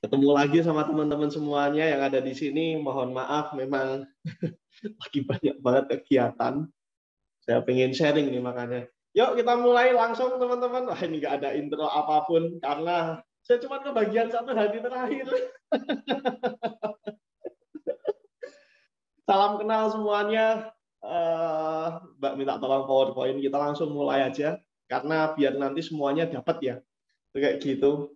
Ketemu lagi sama teman-teman semuanya yang ada di sini. Mohon maaf, memang lagi banyak banget kegiatan. Saya pengen sharing nih makanya. Yuk kita mulai langsung teman-teman. Wah ini nggak ada intro apapun karena saya cuma kebagian satu hari terakhir. Salam kenal semuanya. Mbak minta tolong PowerPoint. Kita langsung mulai aja karena biar nanti semuanya dapat ya. Kayak gitu.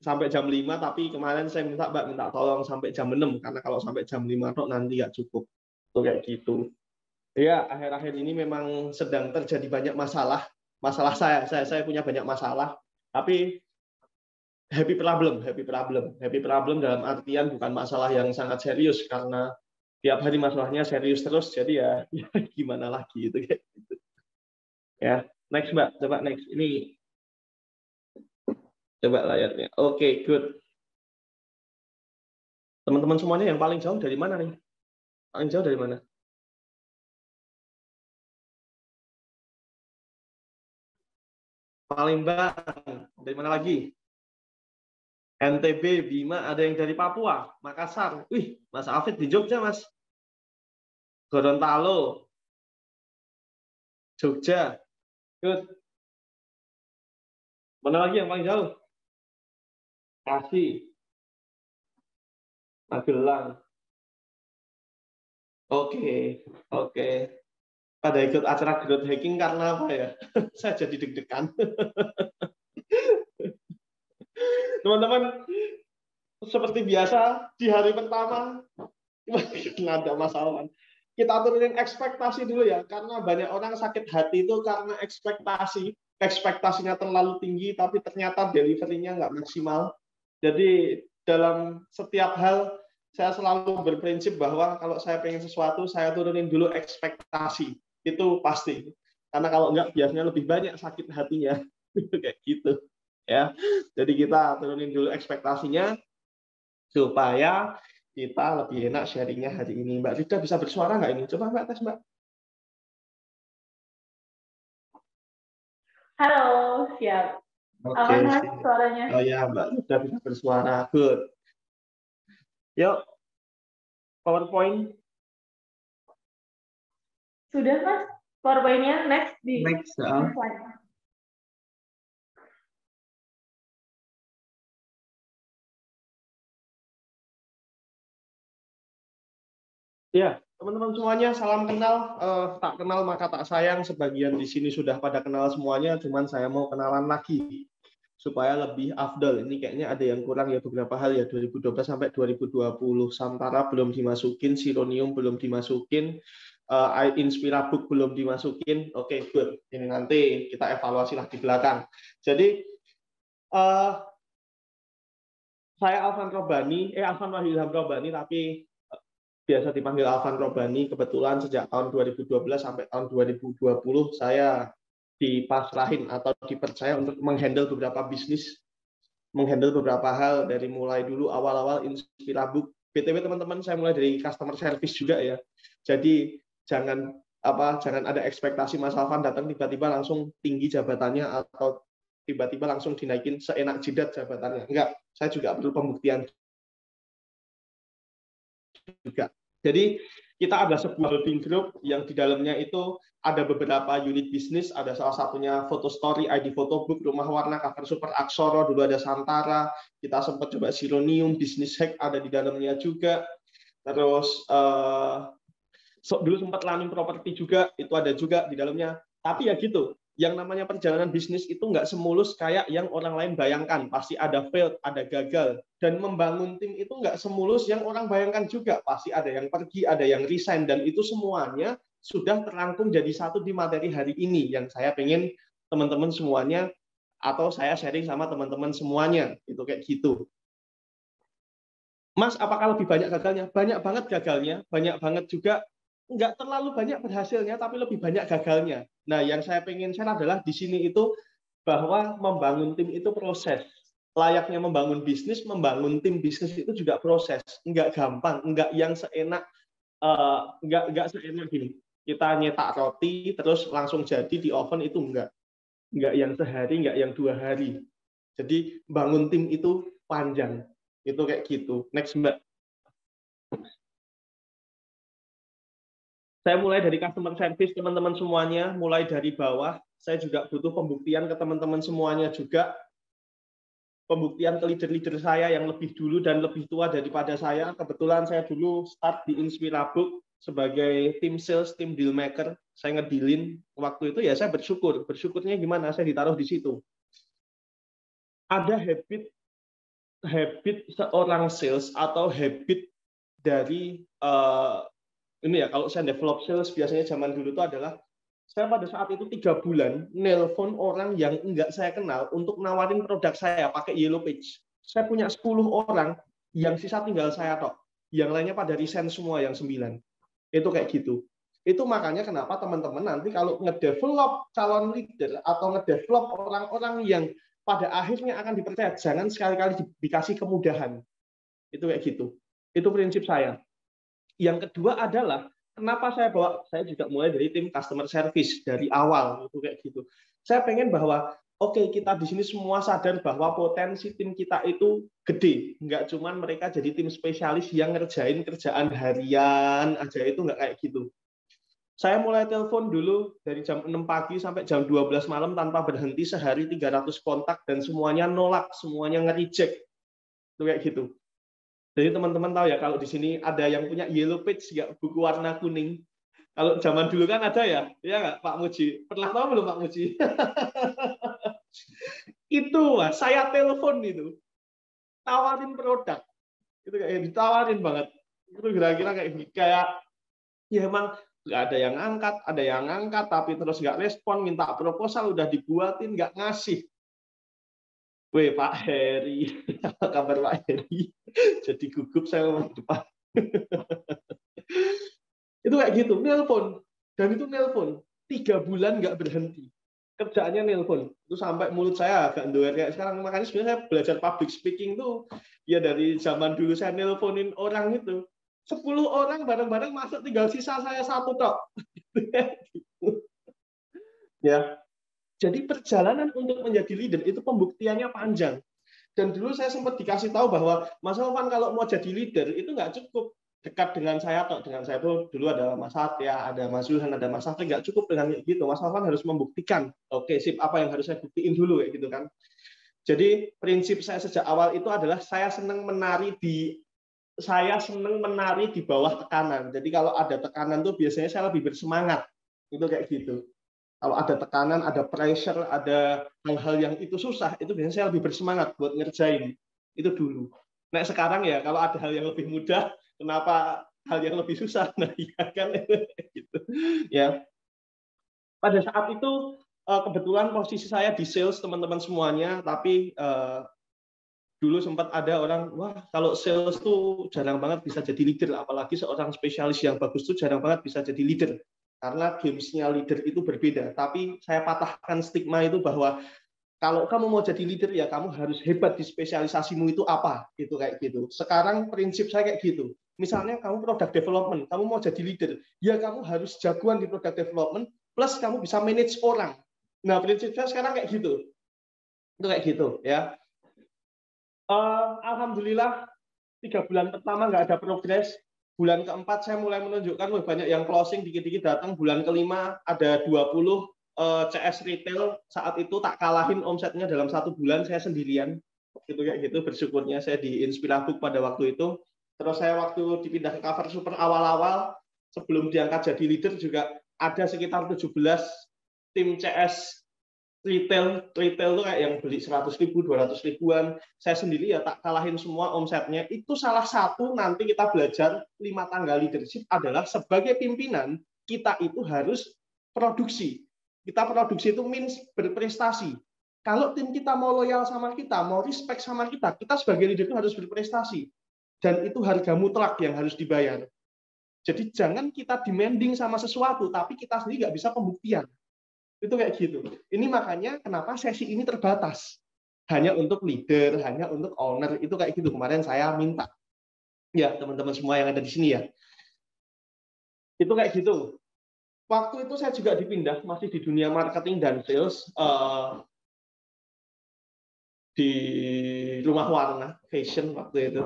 Sampai jam 5, tapi kemarin saya Mbak minta tolong sampai jam 6 karena kalau sampai jam 5 tok nanti nggak cukup. Tuh kayak gitu. Ya, akhir-akhir ini memang sedang terjadi banyak masalah. Masalah saya punya banyak masalah. Tapi happy problem dalam artian bukan masalah yang sangat serius karena tiap hari masalahnya serius terus. Jadi ya, ya gimana lagi itu kayak gitu. Ya, next Mbak, coba next. Ini coba layarnya. Oke, good. Teman-teman semuanya yang paling jauh dari mana nih? Paling jauh dari mana? Palembang. Dari mana lagi? NTB, Bima, ada yang dari Papua, Makassar. Wih, Mas Afid di Jogja, Mas. Gorontalo, Jogja. Good. Mana lagi yang paling jauh? Kasih, Magelang. Oke, oke. Pada ikut acara growth hacking karena apa ya? Saya jadi deg-degan. Teman-teman, seperti biasa di hari pertama nggak ada masalah. Kita turunin ekspektasi dulu ya, karena banyak orang sakit hati itu karena ekspektasinya terlalu tinggi, tapi ternyata delivery-nya nggak maksimal. Jadi dalam setiap hal saya selalu berprinsip bahwa kalau saya pengen sesuatu, saya turunin dulu ekspektasi, itu pasti. Karena kalau nggak biasanya lebih banyak sakit hatinya, kayak gitu. Ya, jadi kita turunin dulu ekspektasinya supaya kita lebih enak sharingnya hari ini. Mbak Rida bisa bersuara nggak ini? Coba Mbak tes Mbak. Halo, siap. Oke, Aman Mas suaranya? oh ya Mbak Rida bisa bersuara. Good. Yuk, PowerPoint. Sudah Mas? PowerPoint-nya next di Next. next slide. Ya, teman-teman semuanya, salam kenal. Tak kenal maka tak sayang. Sebagian di sini sudah pada kenal semuanya, cuman saya mau kenalan lagi supaya lebih afdol. Ini kayaknya ada yang kurang ya beberapa hal ya. 2012 sampai 2020 Santara belum dimasukin, Sironium belum dimasukin, Inspirabook belum dimasukin. Oke, good. Ini nanti kita evaluasi lah di belakang. Jadi saya Alvan Wahyu Robani, tapi biasa dipanggil Alvan Robani. Kebetulan sejak tahun 2012 sampai tahun 2020 saya dipasrahin atau dipercaya untuk menghandle beberapa bisnis, menghandle beberapa hal dari mulai dulu awal-awal Inspirabook. BTW teman-teman, saya mulai dari customer service juga ya. Jadi jangan ada ekspektasi Mas Alvan datang tiba-tiba langsung tinggi jabatannya atau tiba-tiba langsung dinaikin seenak jidat jabatannya. Enggak, saya juga perlu pembuktian juga. Jadi kita ada sebuah holding group yang di dalamnya itu ada beberapa unit bisnis, ada salah satunya Photo Story, ID Photobook, Rumah Warna, Cover Super Aksoro, dulu ada Santara, kita sempat coba Sironium, Business Hack ada di dalamnya juga, terus dulu sempat Lanin Property juga, itu ada juga di dalamnya. Tapi ya gitu, yang namanya perjalanan bisnis itu nggak semulus kayak yang orang lain bayangkan. Pasti ada failed, ada gagal. Dan membangun tim itu nggak semulus yang orang bayangkan juga. Pasti ada yang pergi, ada yang resign. Dan itu semuanya sudah terangkum jadi satu di materi hari ini yang saya pengen teman-teman semuanya atau saya sharing sama teman-teman semuanya. Itu kayak gitu. Mas, apakah lebih banyak gagalnya? Banyak banget gagalnya, banyak banget juga nggak terlalu banyak berhasilnya, tapi lebih banyak gagalnya. Nah, yang saya pengen share adalah di sini itu bahwa membangun tim itu proses. Layaknya membangun bisnis, membangun tim bisnis itu juga proses. Nggak gampang, nggak yang seenak, nggak seenak gini. Kita nyetak roti, terus langsung jadi di oven itu nggak yang sehari, nggak yang 2 hari. Jadi bangun tim itu panjang. Itu kayak gitu. Next, Mbak. Saya mulai dari customer service, teman-teman semuanya, mulai dari bawah. Saya juga butuh pembuktian ke teman-teman semuanya juga. Pembuktian ke leader-leader saya yang lebih dulu dan lebih tua daripada saya. Kebetulan saya dulu start di Inspirabook sebagai tim sales, tim deal maker. Saya ngedilin waktu itu, ya saya bersyukur. Bersyukurnya gimana? Saya ditaruh di situ. Ada habit seorang sales atau habit dari ini ya, kalau saya develop sales biasanya zaman dulu itu adalah saya pada saat itu 3 bulan nelpon orang yang enggak saya kenal untuk nawarin produk saya pakai Yellow Page. Saya punya 10 orang, yang sisa tinggal saya tok. Yang lainnya pada resign semua, yang 9. Itu kayak gitu. Itu makanya kenapa teman-teman nanti kalau ngedevelop calon leader atau ngedevelop orang-orang yang pada akhirnya akan dipercaya, jangan sekali-kali dikasih kemudahan. Itu kayak gitu. Itu prinsip saya. Yang kedua adalah kenapa saya juga mulai dari tim customer service dari awal, itu kayak gitu. Saya pengen bahwa oke, kita di sini semua sadar bahwa potensi tim kita itu gede, nggak cuman mereka jadi tim spesialis yang ngerjain kerjaan harian aja, itu nggak kayak gitu. Saya mulai telepon dulu dari jam 6 pagi sampai jam 12 malam tanpa berhenti, sehari 300 kontak dan semuanya nolak, semuanya nge-reject. Itu kayak gitu. Jadi teman-teman tahu ya, kalau di sini ada yang punya Yellow Page, nggak, buku warna kuning. Kalau zaman dulu kan ada ya, ya nggak Pak Muji? Pernah tahu belum Pak Muji? Itu saya telepon itu, tawarin produk, itu kayak ditawarin banget. Itu kira-kira kayak ya emang nggak ada yang angkat, ada yang angkat tapi terus nggak respon, minta proposal udah dibuatin nggak ngasih. Weh Pak Heri, apa kabar Pak Heri? Jadi gugup saya ngomong di depan. Itu kayak gitu, nelpon. Dan itu nelpon. 3 bulan nggak berhenti. Kerjaannya nelpon. Itu sampai mulut saya agak doer kayak sekarang. Makanya sebenarnya saya belajar public speaking tuh ya dari zaman dulu saya nelponin orang itu. 10 orang bareng-bareng masuk, tinggal sisa saya 1 tok. Ya. Jadi perjalanan untuk menjadi leader itu pembuktiannya panjang. Dan dulu saya sempat dikasih tahu bahwa Mas Alvan kalau mau jadi leader itu nggak cukup dekat dengan saya, atau dengan saya itu dulu ada Mas Satya, ada Mas Zulhan, ada Mas Safri, nggak cukup dengan gitu. Mas Alvan harus membuktikan. Oke, sip, apa yang harus saya buktiin dulu kayak gitu kan. Jadi prinsip saya sejak awal itu adalah saya senang menari di bawah tekanan. Jadi kalau ada tekanan tuh biasanya saya lebih bersemangat. Itu kayak gitu. Kalau ada tekanan, ada pressure, ada hal-hal yang itu susah, itu biasanya saya lebih bersemangat buat ngerjain. Itu dulu. Nah sekarang ya, kalau ada hal yang lebih mudah, kenapa hal yang lebih susah? Nah iya kan, gitu. Ya. Pada saat itu kebetulan posisi saya di sales teman-teman semuanya, tapi dulu sempat ada orang, wah kalau sales tuh jarang banget bisa jadi leader, apalagi seorang spesialis yang bagus tuh jarang banget bisa jadi leader. Karena gamesnya leader itu berbeda. Tapi saya patahkan stigma itu bahwa kalau kamu mau jadi leader ya kamu harus hebat di spesialisasimu itu apa, itu kayak gitu. Sekarang prinsip saya kayak gitu. Misalnya kamu product development, kamu mau jadi leader, ya kamu harus jagoan di product development plus kamu bisa manage orang. Nah prinsip saya sekarang kayak gitu. Itu kayak gitu ya. Alhamdulillah 3 bulan pertama nggak ada progres. Bulan keempat saya mulai menunjukkan banyak yang closing, dikit-dikit datang. Bulan kelima ada 20 CS retail, saat itu tak kalahin omsetnya dalam 1 bulan saya sendirian. Gitu kayak gitu, bersyukurnya saya di Inspirabook pada waktu itu. Terus saya waktu dipindah ke Cover Super awal-awal, sebelum diangkat jadi leader juga ada sekitar 17 tim CS retail tuh kayak yang beli 100 ribu, 200 ribuan. Saya sendiri ya tak kalahin semua omsetnya. Itu salah satu nanti kita belajar 5 tangga leadership adalah sebagai pimpinan kita itu harus produksi. Kita produksi itu means berprestasi. Kalau tim kita mau loyal sama kita, mau respect sama kita sebagai leader itu harus berprestasi. Dan itu harga mutlak yang harus dibayar. Jadi jangan kita demanding sama sesuatu, tapi kita sendiri nggak bisa pembuktian. Itu kayak gitu. Ini makanya kenapa sesi ini terbatas. Hanya untuk leader, hanya untuk owner. Itu kayak gitu. Kemarin saya minta. Ya, teman-teman semua yang ada di sini ya. Itu kayak gitu. Waktu itu saya juga dipindah, masih di dunia marketing dan sales. di Rumah Warna Fashion waktu itu,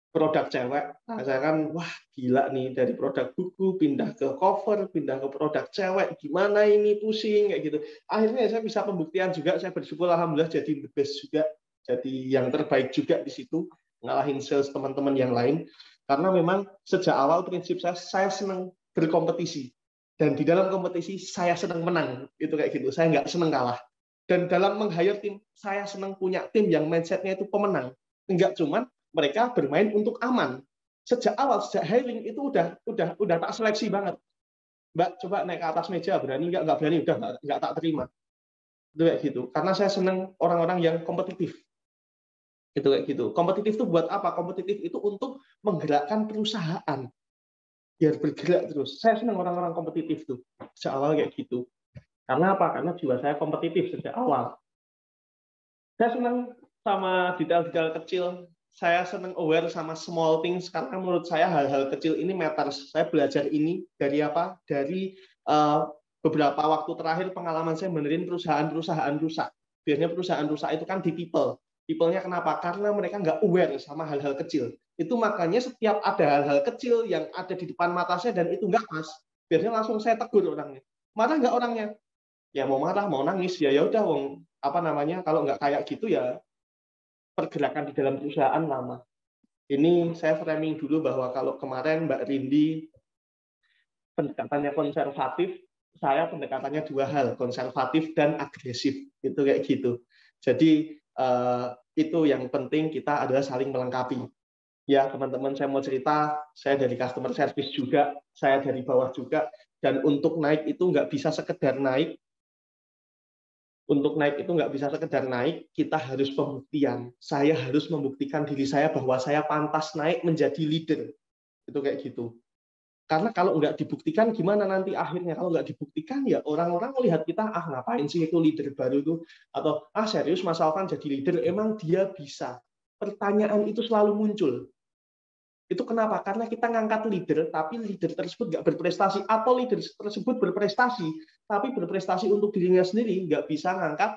produk cewek. Nah, saya kan, wah gila nih, dari produk buku pindah ke cover, pindah ke produk cewek, gimana ini, pusing kayak gitu. Akhirnya saya bisa pembuktian juga, saya bersyukur alhamdulillah jadi the best juga, jadi yang terbaik juga di situ, ngalahin sales teman-teman yang lain. Karena memang sejak awal prinsip saya senang berkompetisi, dan di dalam kompetisi saya senang menang, itu kayak gitu. Saya nggak senang kalah. Dan dalam meng-hire tim, saya senang punya tim yang mindset-nya itu pemenang. Enggak cuman mereka bermain untuk aman. Sejak awal, sejak hiring itu udah tak seleksi banget. Mbak, coba naik ke atas meja, berani nggak? Nggak berani, udah nggak tak terima. Itu kayak gitu. Karena saya senang orang-orang yang kompetitif. Itu kayak gitu. Kompetitif itu buat apa? Kompetitif itu untuk menggerakkan perusahaan biar bergerak terus. Saya senang orang-orang kompetitif tuh. Sejak awal kayak gitu. Karena apa? Karena jiwa saya kompetitif sejak awal. Saya senang sama detail-detail kecil. Saya senang aware sama small things karena menurut saya hal-hal kecil ini matters. Saya belajar ini dari apa? Dari beberapa waktu terakhir pengalaman saya benerin perusahaan-perusahaan rusak. Biasanya perusahaan rusak itu kan di people. People-nya kenapa? Karena mereka nggak aware sama hal-hal kecil. Itu makanya setiap ada hal-hal kecil yang ada di depan mata saya dan itu nggak pas, biasanya langsung saya tegur orangnya. Marah nggak orangnya? Ya mau marah, mau nangis, ya udah, wong apa namanya, kalau nggak kayak gitu ya pergerakan di dalam perusahaan lama. Ini saya framing dulu bahwa kalau kemarin Mbak Rindi pendekatannya konservatif, saya pendekatannya dua hal, konservatif dan agresif. Itu kayak gitu. Jadi itu yang penting, kita adalah saling melengkapi. Ya teman-teman, saya mau cerita, saya dari customer service juga, saya dari bawah juga, dan untuk naik itu nggak bisa sekedar naik. Untuk naik itu nggak bisa sekedar naik, kita harus pembuktian. Saya harus membuktikan diri saya bahwa saya pantas naik menjadi leader. Itu kayak gitu. Karena kalau nggak dibuktikan, gimana nanti akhirnya? Kalau nggak dibuktikan, ya orang-orang melihat kita, ah ngapain sih itu leader baru itu? Atau, ah serius Mas Alvan jadi leader, emang dia bisa? Pertanyaan itu selalu muncul. Itu kenapa? Karena kita ngangkat leader, tapi leader tersebut nggak berprestasi, atau leader tersebut berprestasi, tapi berprestasi untuk dirinya sendiri, nggak bisa ngangkat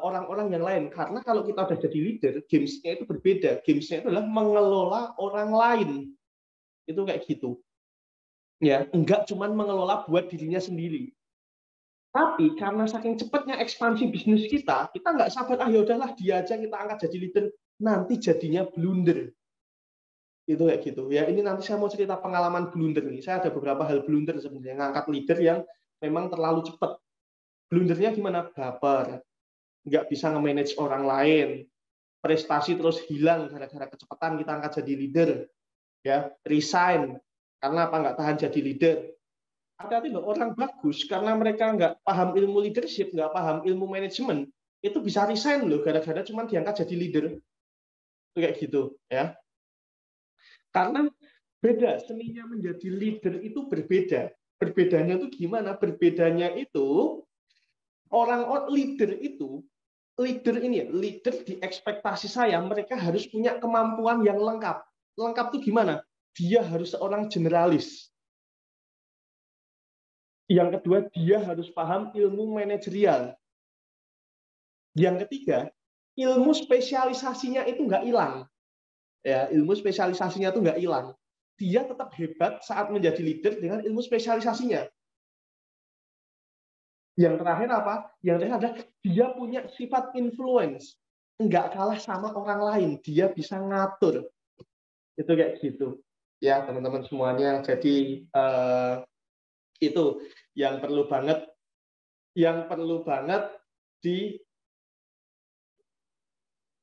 orang-orang yang lain. Karena kalau kita udah jadi leader, games-nya itu berbeda. Games-nya itu adalah mengelola orang lain. Itu kayak gitu. Ya, enggak cuma mengelola buat dirinya sendiri. Tapi karena saking cepatnya ekspansi bisnis kita nggak sabar, ah ya udahlah dia aja kita angkat jadi leader, nanti jadinya blunder. Itu kayak gitu. Ya, ini nanti saya mau cerita pengalaman blunder nih. Saya ada beberapa hal blunder sebenarnya, ngangkat leader yang memang terlalu cepat. Blundernya gimana? Baper. Nggak bisa nge-manage orang lain. Prestasi terus hilang gara-gara kecepatan kita angkat jadi leader. Ya, resign. Karena apa? Nggak tahan jadi leader. Hati-hati loh, orang bagus karena mereka nggak paham ilmu leadership, nggak paham ilmu manajemen, itu bisa resign loh gara-gara cuma diangkat jadi leader. Itu kayak gitu. Ya. Karena beda, seninya menjadi leader itu berbeda. Berbedanya itu gimana? Berbedanya itu orang leader itu, leader ini ya, leader di ekspektasi saya mereka harus punya kemampuan yang lengkap. Lengkap itu gimana? Dia harus seorang generalis. Yang kedua, dia harus paham ilmu manajerial. Yang ketiga, ilmu spesialisasinya itu nggak hilang. Ya, ilmu spesialisasinya itu nggak hilang. Dia tetap hebat saat menjadi leader dengan ilmu spesialisasinya. Yang terakhir apa? Yang terakhir adalah dia punya sifat influence. Nggak kalah sama orang lain. Dia bisa ngatur. Itu kayak gitu. Ya, teman-teman semuanya. Jadi, itu yang perlu banget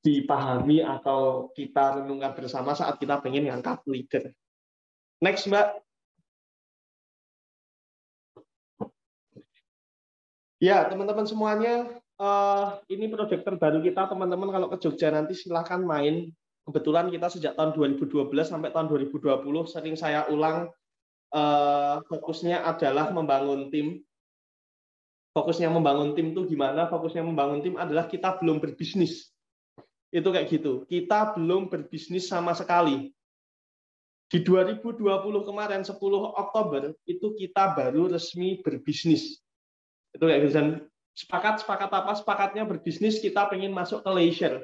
dipahami atau kita renungkan bersama saat kita pengen ngangkat leader. Next, Mbak. Ya, teman-teman semuanya, ini proyek terbaru kita, teman-teman. Kalau ke Jogja nanti silahkan main. Kebetulan kita sejak tahun 2012 sampai tahun 2020 sering saya ulang, fokusnya adalah membangun tim. Fokusnya membangun tim itu gimana? Fokusnya membangun tim adalah kita belum berbisnis. Itu kayak gitu. Kita belum berbisnis sama sekali. Di 2020 kemarin, 10 Oktober, itu kita baru resmi berbisnis. Itu kayak gitu. Dan Sepakat apa? Sepakatnya berbisnis, kita pengen masuk ke leisure.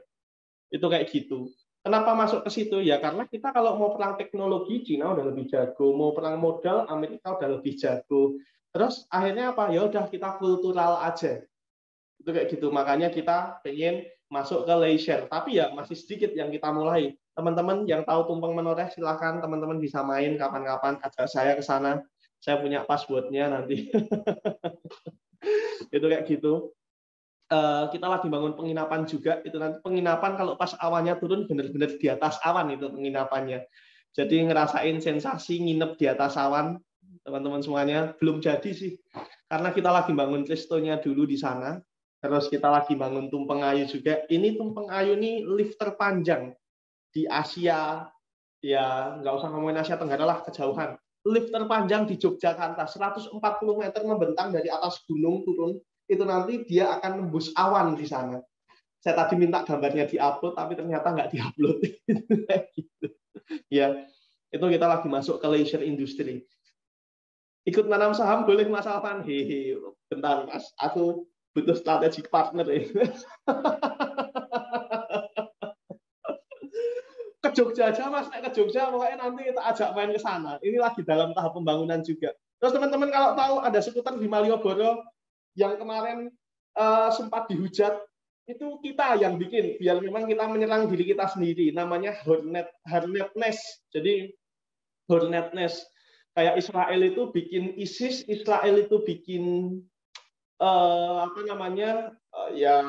Itu kayak gitu. Kenapa masuk ke situ? Ya karena kita kalau mau perang teknologi, Cina udah lebih jago. Mau perang modal, Amerika udah lebih jago. Terus akhirnya apa? Ya udah kita kultural aja. Itu kayak gitu. Makanya kita pengen masuk ke leisure. Tapi ya masih sedikit yang kita mulai. Teman-teman yang tahu tumpeng menoreh, silakan teman-teman bisa main kapan-kapan. Ajak saya ke sana. Saya punya passwordnya nanti. Itu kayak gitu. Kita lagi bangun penginapan juga. Itu nanti penginapan kalau pas awannya turun benar-benar di atas awan itu penginapannya. Jadi ngerasain sensasi nginep di atas awan, teman-teman semuanya. Belum jadi sih, karena kita lagi bangun restonya dulu di sana. Terus kita lagi bangun tumpeng ayu juga. Ini tumpeng ayu ini lift terpanjang di Asia, ya nggak usah ngomongin Asia Tenggara lah, kejauhan. Lift terpanjang di Yogyakarta, 140 meter membentang dari atas gunung turun. Itu nanti dia akan nembus awan di sana. Saya tadi minta gambarnya diupload, tapi ternyata nggak diupload. Gitu. Ya, itu kita lagi masuk ke leisure industry. Ikut nanam saham boleh Mas Alvan? Hehe, bentar Mas, aku butuh strategic partner ya. Ke Jogja aja Mas, naik ke Jogja pokoknya nanti kita ajak main ke sana. Ini lagi dalam tahap pembangunan juga. Terus teman-teman kalau tahu ada skuter di Malioboro yang kemarin sempat dihujat, itu kita yang bikin, biar memang kita menyerang diri kita sendiri. Namanya Hornet Nest. Jadi Hornet Nest. Kayak Israel itu bikin ISIS, Israel itu bikin apa namanya, ya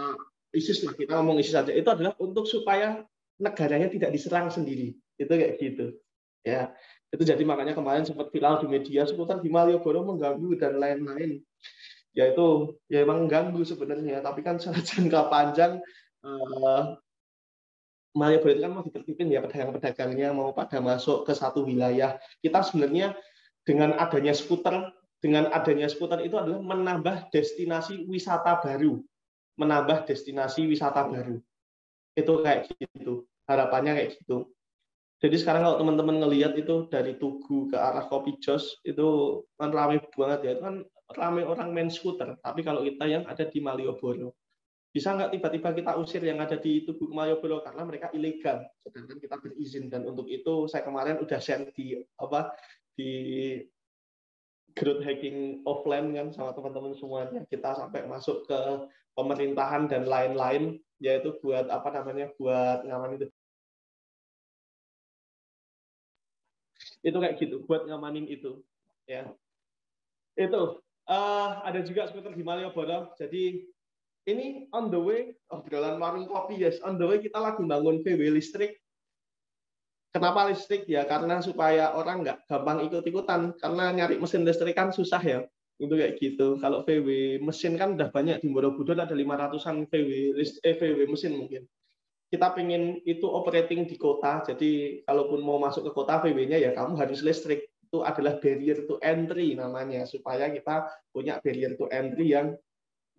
ISIS lah, kita ngomong ISIS saja. Itu adalah untuk supaya negaranya tidak diserang sendiri. Itu kayak gitu. Ya, itu jadi makanya kemarin sempat viral di media seputar di Malioboro mengganggu dan lain-lain. Ya itu ya emang mengganggu sebenarnya, tapi kan secara jangka panjang Malioboro itu kan mau ditertibin ya, pedagang-pedagangnya mau pada masuk ke satu wilayah. Kita sebenarnya dengan adanya skuter itu adalah menambah destinasi wisata baru. Menambah destinasi wisata baru. Itu kayak gitu. Harapannya kayak gitu. Jadi sekarang kalau teman-teman ngelihat itu dari Tugu ke arah Kopi Jos itu kan ramai banget ya. Itu kan ramai orang main skuter. Tapi kalau kita yang ada di Malioboro, bisa nggak tiba-tiba kita usir yang ada di Tugu Malioboro karena mereka ilegal, sedangkan kita berizin. Dan untuk itu saya kemarin udah share di growth hacking offline kan sama teman-teman semuanya. Kita sampai masuk ke pemerintahan dan lain-lain, yaitu buat buat ngamanin itu kayak gitu, buat ngamanin itu. Ya, itu ada juga skuter di Malioboro. Jadi ini on the way, obrolan warung kopi yes, on the way kita lagi bangun VW listrik. Kenapa listrik? Ya karena supaya orang nggak gampang ikut-ikutan, karena nyari mesin listrik kan susah ya. Itu kayak gitu. Kalau VW mesin kan udah banyak, di Borobudur ada 500-an VW mesin mungkin. Kita pengen itu operating di kota, jadi kalaupun mau masuk ke kota VW-nya ya kamu harus listrik. Itu adalah barrier to entry namanya, supaya kita punya barrier to entry yang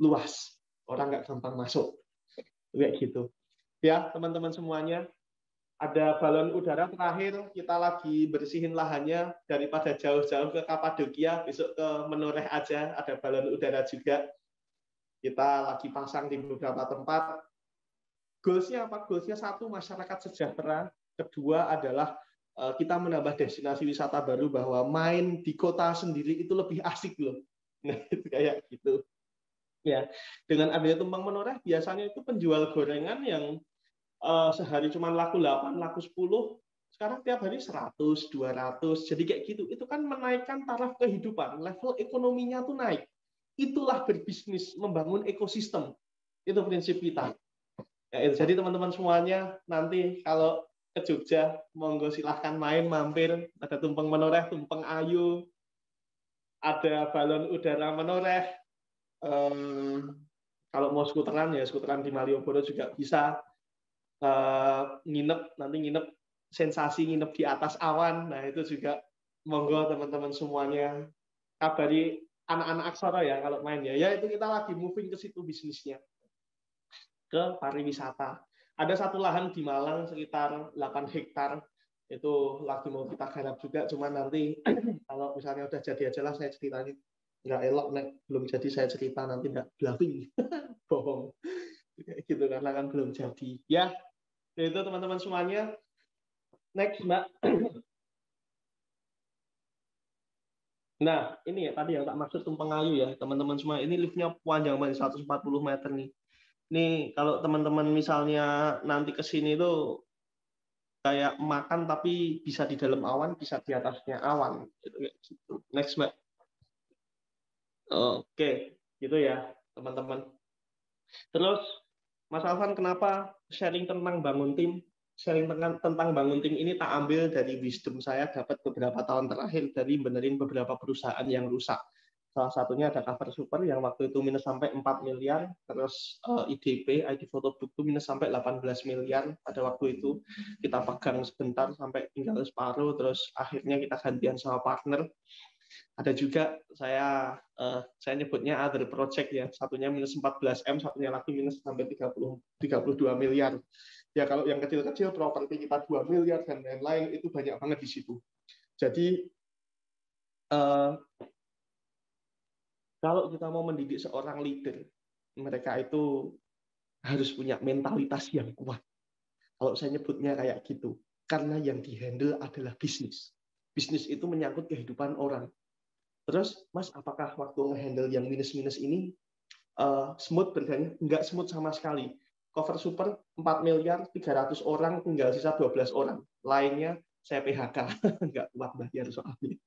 luas. Orang nggak gampang masuk. Kayak gitu. Ya, teman-teman semuanya, ada balon udara terakhir, kita lagi bersihin lahannya daripada jauh-jauh ke Kapadokia, besok ke Menoreh aja, ada balon udara juga. Kita lagi pasang di beberapa tempat. Goalsnya apa? Goalsnya satu, masyarakat sejahtera. Kedua adalah kita menambah destinasi wisata baru, bahwa main di kota sendiri itu lebih asik loh. Nah, itu kayak gitu. Ya, dengan adanya tumpeng menoreh, biasanya itu penjual gorengan yang sehari cuma laku 8, laku 10, sekarang tiap hari 100, 200. Jadi kayak gitu. Itu kan menaikkan taraf kehidupan, level ekonominya tuh naik. Itulah berbisnis, membangun ekosistem. Itu prinsip kita. Ya, itu. Jadi teman-teman semuanya, nanti kalau ke Jogja, monggo silahkan main, mampir. Ada tumpeng menoreh, tumpeng ayu, ada balon udara menoreh. Kalau mau skuteran, ya skuteran di Malioboro juga bisa. Nginep sensasi nginep di atas awan. Nah itu juga monggo teman-teman semuanya, kabari anak-anak Aksara ya kalau main ya. Ya itu kita lagi moving ke situ bisnisnya, ke pariwisata. Ada satu lahan di Malang sekitar 8 hektar, itu lagi mau kita garap juga, cuman nanti kalau misalnya udah jadi aja lah saya ceritain. nggak elok nek belum jadi saya cerita nanti nggak bluffing. Bohong. Kayak gitu karena kan belum jadi. Ya, itu teman-teman semuanya. Next, Mbak. Nah, ini ya tadi yang tak maksud tumpeng ayu ya, teman-teman semua. Ini liftnya panjang banget 140 meter nih. Nih, kalau teman-teman misalnya nanti ke sini tuh kayak makan tapi bisa di dalam awan, bisa di atasnya awan. Gitu. Next, Mbak. Oke, gitu ya, teman-teman. Terus, Mas Alvan, kenapa sharing tentang bangun tim? Sharing tentang bangun tim ini tak ambil dari wisdom saya dapat beberapa tahun terakhir dari benerin beberapa perusahaan yang rusak. Salah satunya ada Cover Super yang waktu itu minus sampai 4 miliar, terus IDP, ID Photo Book itu minus sampai 18 miliar pada waktu itu. Kita pegang sebentar sampai tinggal separuh, terus akhirnya kita gantian sama partner. Ada juga saya nyebutnya other project ya, satunya minus 14 M, satunya lagi minus sampai 32 miliar. Ya kalau yang kecil-kecil properti kita 2 miliar dan lain-lain itu banyak banget di situ. Jadi kalau kita mau mendidik seorang leader, mereka itu harus punya mentalitas yang kuat. Kalau saya nyebutnya kayak gitu, karena yang dihandle adalah bisnis. Bisnis itu menyangkut kehidupan orang. Terus, Mas, apakah waktu ngehandle yang minus-minus ini smooth berjalannya? Enggak smooth sama sekali. Cover Super 4 miliar, 300 orang, tinggal sisa 12 orang. Lainnya saya PHK. Enggak kuat bayar soalnya.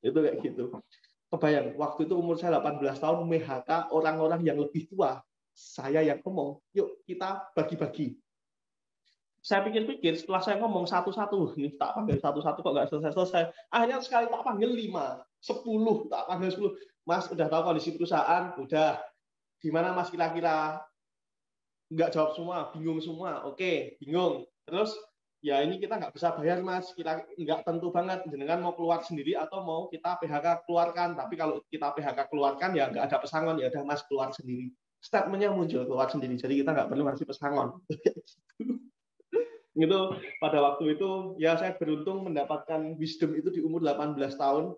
Itu kayak gitu. Kebayang, waktu itu umur saya 18 tahun, PHK orang-orang yang lebih tua. Saya yang ngomong, yuk kita bagi-bagi. Saya pikir-pikir, setelah saya ngomong satu-satu, nih tak panggil satu-satu kok nggak selesai-selesai. Akhirnya sekali tak panggil 5, 10, tak panggil 10. Mas, udah tahu kondisi perusahaan? Udah. Gimana Mas kira-kira? Nggak jawab semua, bingung semua. Oke, bingung. Terus, ya ini kita nggak bisa bayar Mas. Kita nggak tentu banget. Jenengan mau keluar sendiri atau mau kita PHK keluarkan. Tapi kalau kita PHK keluarkan, ya nggak ada pesangon. Ya udah Mas keluar sendiri. Statementnya muncul keluar sendiri. Jadi kita nggak perlu ngasih pesangon. Itu pada waktu itu ya saya beruntung mendapatkan wisdom itu di umur 18 tahun.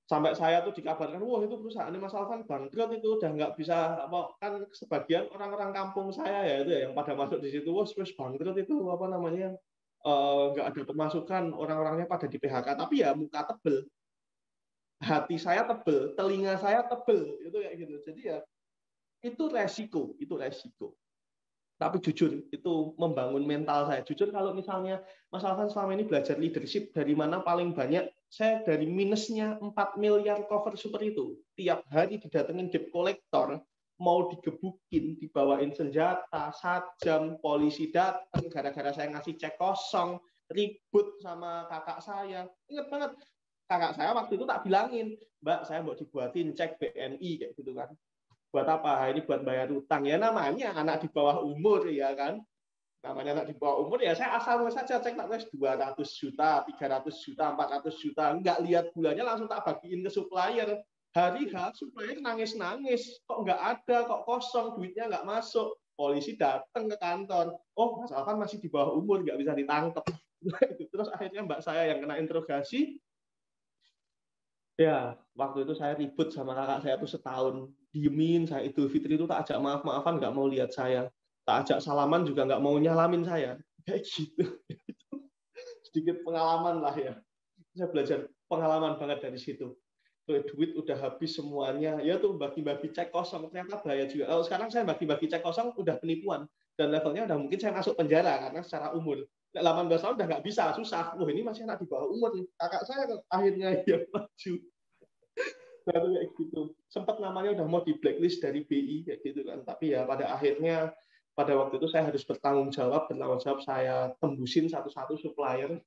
Sampai saya tuh dikabarkan, wah itu perusahaan Mas Alvan bangkrut, itu udah nggak bisa apa, kan sebagian orang-orang kampung saya ya itu ya yang pada masuk di situ, wah terus bangkrut itu apa namanya, nggak ada pemasukan, orang-orangnya pada di PHK. Tapi ya muka tebel, hati saya tebel, telinga saya tebel, itu kayak gitu. Jadi ya itu resiko. Tapi jujur, itu membangun mental saya. Jujur kalau misalnya Mas Alvan selama ini belajar leadership, dari mana paling banyak? Saya dari minusnya 4 miliar Cover Super itu. Tiap hari didatengin debt collector, mau digebukin, dibawain senjata, sajam, polisi datang, gara-gara saya ngasih cek kosong, ribut sama kakak saya. Ingat banget, kakak saya waktu itu tak bilangin, Mbak, saya mau dibuatin cek BNI, kayak gitu kan. Buat apa? Ini buat bayar utang. Ya namanya anak di bawah umur ya kan. Namanya anak di bawah umur ya saya asal saja cek tak 200 juta, 300 juta, 400 juta. Enggak lihat bulannya langsung tak bagiin ke supplier. Hari H supplier nangis-nangis. Kok enggak ada, kok kosong, duitnya enggak masuk. Polisi datang ke kantor. Oh, Mas Alvan masih di bawah umur, enggak bisa ditangkap. Terus akhirnya mbak saya yang kena interogasi. Ya, waktu itu saya ribut sama kakak saya tuh setahun. Diemin, saya Idul Fitri itu tak ajak maaf-maafan, nggak mau lihat saya. Tak ajak salaman juga nggak mau nyalamin saya. Kayak gitu. Sedikit pengalaman lah ya. Saya belajar pengalaman banget dari situ. Duit udah habis semuanya. Ya tuh bagi-bagi cek kosong. Ternyata bahaya juga. Kalau sekarang saya bagi-bagi cek kosong udah penipuan. Dan levelnya udah mungkin saya masuk penjara karena secara umur. 18 tahun udah nggak bisa, susah. Ini masih anak di bawah umur. Kakak saya akhirnya yang maju. Nah, kayak gitu. Sempat namanya udah mau di blacklist dari BI kayak gitu kan. Tapi ya pada akhirnya pada waktu itu saya harus bertanggung jawab saya tembusin satu-satu supplier.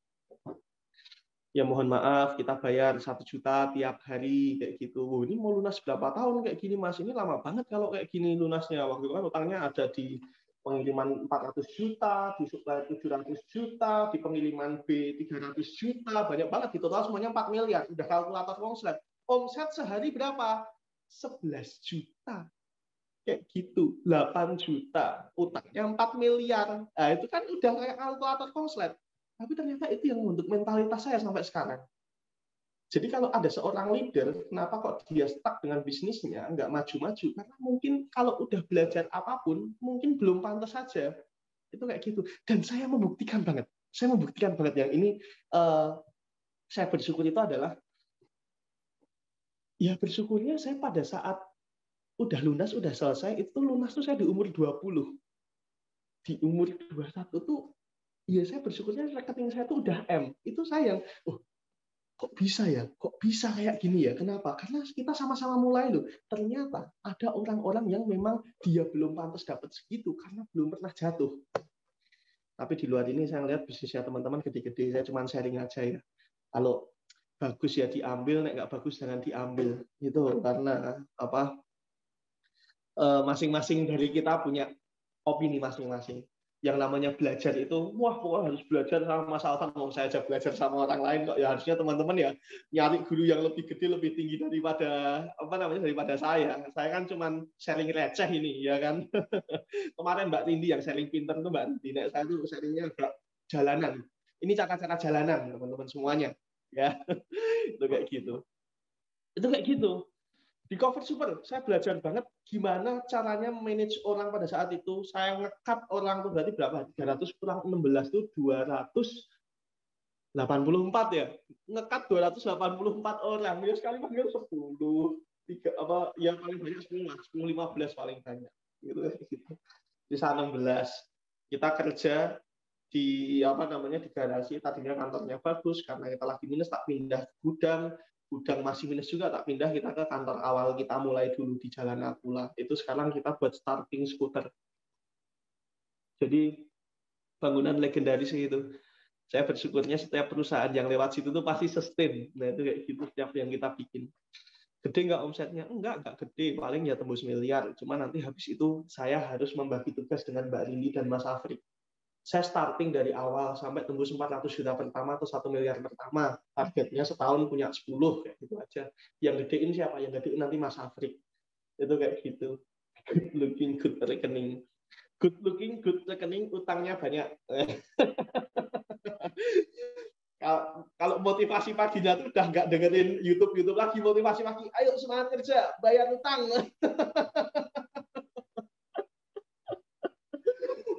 Ya mohon maaf, kita bayar 1 juta tiap hari kayak gitu. Ini mau lunas berapa tahun kayak gini Mas? Ini lama banget kalau kayak gini lunasnya. Waktu itu kan utangnya ada di pengiriman 400 juta, di supplier 700 juta, di pengiriman B 300 juta, banyak banget. Di total semuanya 4 miliar. Udah kalkulator omset. Omset sehari berapa? 11 juta. Kayak gitu. 8 juta. Utangnya 4 miliar. Nah, itu kan udah kayak kalkulator konslet. Tapi ternyata itu yang membentuk mentalitas saya sampai sekarang. Jadi kalau ada seorang leader, kenapa kok dia stuck dengan bisnisnya, nggak maju-maju? Karena mungkin kalau udah belajar apapun, mungkin belum pantas saja. Itu kayak gitu. Dan saya membuktikan banget. Saya membuktikan banget yang ini, saya bersyukur itu adalah, ya bersyukurnya saya pada saat udah lunas, udah selesai, itu lunas tuh saya di umur 20. Di umur 21 tuh, ya saya bersyukurnya rekening saya tuh udah M. Itu sayang. Oh, kok bisa ya? Kok bisa kayak gini ya? Kenapa? Karena kita sama-sama mulai loh. Ternyata ada orang-orang yang memang dia belum pantas dapat segitu karena belum pernah jatuh. Tapi di luar ini saya lihat bisnisnya teman-teman gede-gede. Saya cuma sharing aja ya. Kalau bagus ya diambil, nek nggak bagus jangan diambil. Itu karena apa? Masing-masing dari kita punya opini masing-masing. Yang namanya belajar itu, wah pokoknya harus belajar sama Mas Alvan, mau saya aja belajar sama orang lain kok. Ya harusnya teman-teman ya nyari guru yang lebih gede, lebih tinggi daripada daripada saya. Saya kan cuma sharing receh ini, ya kan. Kemarin Mbak Tindi yang sharing pinter tuh Mbak Tindi, saya tuh sharingnya agak jalanan. Ini cara-cara jalanan teman-teman semuanya, ya. Itu kayak gitu. Itu kayak gitu. Di Cover Super, saya belajar banget gimana caranya manage orang pada saat itu. Saya nge-cut orang tuh berarti berapa? 300 kurang 16 itu 284 ya. Nge-cut 284 orang. Ya sekali panggil 10. Tiga, apa, yang paling banyak 10, 15 paling banyak. Gitu. Di sana 16. Kita kerja di di garasi, tadinya kantornya bagus karena kita lagi minus, tak pindah ke gudang masih minus juga, tak pindah kita ke kantor awal kita mulai dulu di Jalan Nakula. Itu sekarang kita buat starting scooter. Jadi bangunan legendaris itu. Saya bersyukurnya setiap perusahaan yang lewat situ tuh pasti sustain. Nah itu kayak gitu setiap yang kita bikin. Gede nggak omsetnya? Enggak gede. Paling ya tembus miliar. Cuma nanti habis itu saya harus membagi tugas dengan Mbak Lili dan Mas Afrik. Saya starting dari awal sampai tembus 400 juta pertama atau 1 miliar pertama. Targetnya setahun punya 10, kayak gitu aja. Yang gedein siapa? Yang gedein nanti Mas Afrik. Itu kayak gitu. Good looking, good rekening. Good looking, good rekening, utangnya banyak. Kalau motivasi paginya tuh udah nggak dengerin YouTube lagi, motivasi pagi, ayo semangat kerja, bayar utang.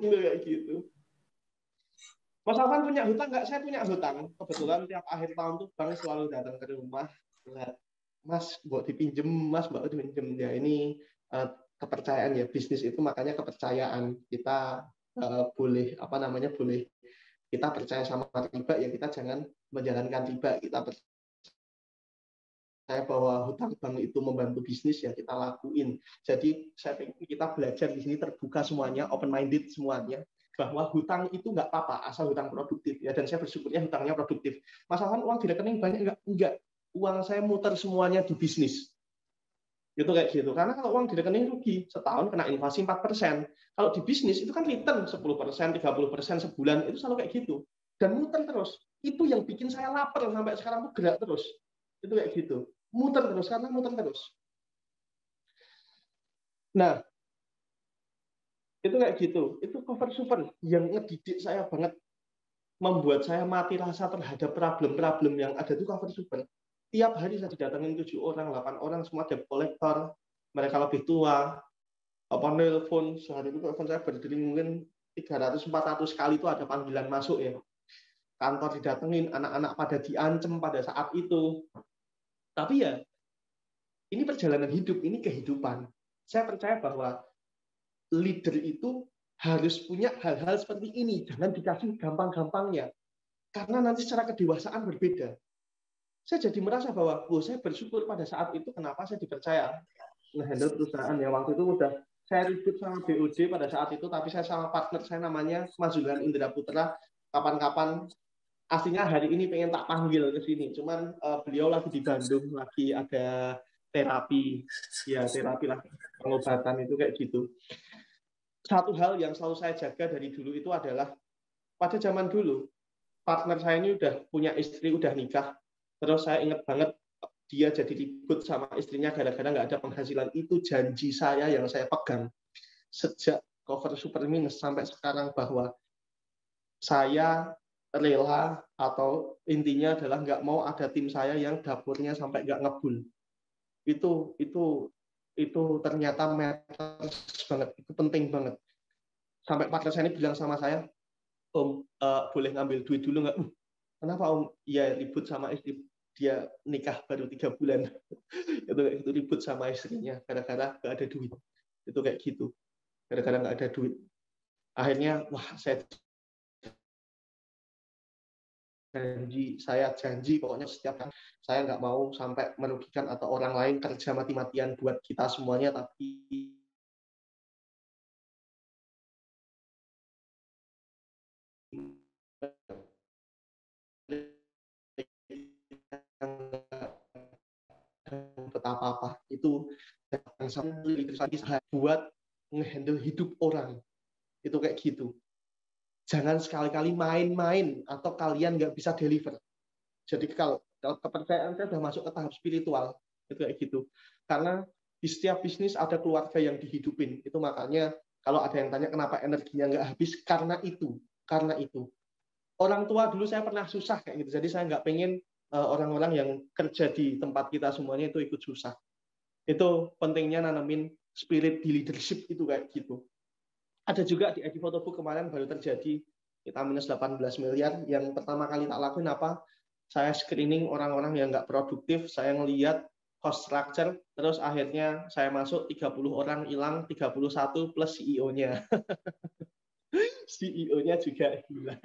Itu kayak gitu. Mas Alvan punya hutang nggak? Saya punya hutang. Kebetulan tiap akhir tahun tuh bank selalu datang ke rumah. Mas, buat dipinjem, Mas, buat dipinjem. Ya ini kepercayaan ya. Bisnis itu makanya kepercayaan. Kita boleh boleh kita percaya sama riba ya, kita jangan menjalankan riba. Kita percaya bahwa hutang bank itu membantu bisnis ya, kita lakuin. Jadi saya pikir kita belajar di sini terbuka semuanya, open minded semuanya, bahwa hutang itu nggak apa-apa asal hutang produktif ya, dan saya bersyukurnya hutangnya produktif. Masalahnya uang di rekening banyak enggak, uang saya muter semuanya di bisnis. Itu kayak gitu. Karena kalau uang di rekening rugi, setahun kena inflasi 4%. Kalau di bisnis itu kan return 10%, 30% sebulan, itu selalu kayak gitu. Dan muter terus. Itu yang bikin saya lapar sampai sekarang tuh gerak terus. Itu kayak gitu. Muter terus, karena muter terus. Nah, itu kayak gitu. Itu Cover Super yang ngedidik saya banget, membuat saya mati rasa terhadap problem-problem yang ada di Cover Super. Tiap hari saya didatengin 7 orang, 8 orang, semua debt collector, mereka lebih tua, nelpon, sehari itu telepon saya berdiri mungkin 300-400 kali itu ada panggilan masuk ya. Kantor didatengin, anak-anak pada diancem pada saat itu. Tapi ya, ini perjalanan hidup, ini kehidupan. Saya percaya bahwa leader itu harus punya hal-hal seperti ini. Jangan dikasih gampang-gampangnya. Karena nanti secara kedewasaan berbeda. Saya jadi merasa bahwa, saya bersyukur pada saat itu kenapa saya dipercaya nge-handle perusahaan ya. Waktu itu udah saya ribut sama BOD pada saat itu, tapi saya sama partner saya namanya Mas Zulan Indra Putra. Kapan-kapan, aslinya hari ini pengen tak panggil ke sini. Cuman beliau lagi di Bandung, lagi ada terapi. Ya, terapi lah, pengobatan itu kayak gitu. Satu hal yang selalu saya jaga dari dulu itu adalah, pada zaman dulu, partner saya ini udah punya istri, udah nikah. Terus saya ingat banget, dia jadi ribut sama istrinya gara-gara nggak ada penghasilan. Itu janji saya yang saya pegang sejak Cover Super minus sampai sekarang, bahwa saya rela atau intinya adalah nggak mau ada tim saya yang dapurnya sampai nggak ngebul. Itu ternyata matters banget, itu penting banget. Sampai partner saya ini bilang sama saya, Om, boleh ngambil duit dulu nggak? Kenapa Om? Iya, ribut sama istri, dia nikah baru 3 bulan. itu ribut sama istrinya gara-gara nggak ada duit. Itu kayak gitu, gara-gara nggak ada duit. Akhirnya, wah, saya janji pokoknya setiap hari saya nggak mau sampai merugikan atau orang lain kerja mati-matian buat kita semuanya, tapi dapat apa-apa. Itu yang saya buat ngehandle hidup orang. Itu kayak gitu. Jangan sekali-kali main-main atau kalian nggak bisa deliver. Jadi kalau kepercayaan saya sudah masuk ke tahap spiritual, itu kayak gitu. Karena di setiap bisnis ada keluarga yang dihidupin. Itu makanya kalau ada yang tanya kenapa energinya nggak habis, karena itu. Orang tua dulu saya pernah susah kayak gitu. Jadi saya nggak pengen orang-orang yang kerja di tempat kita semuanya itu ikut susah. Itu pentingnya nanamin spirit di leadership itu kayak gitu. Ada juga di ID Photobook kemarin baru terjadi, kita minus 18 miliar. Yang pertama kali tak lakuin apa? Saya screening orang-orang yang nggak produktif, saya ngelihat cost structure, terus akhirnya saya masuk 30 orang hilang, 31 plus CEO-nya. CEO-nya juga hilang.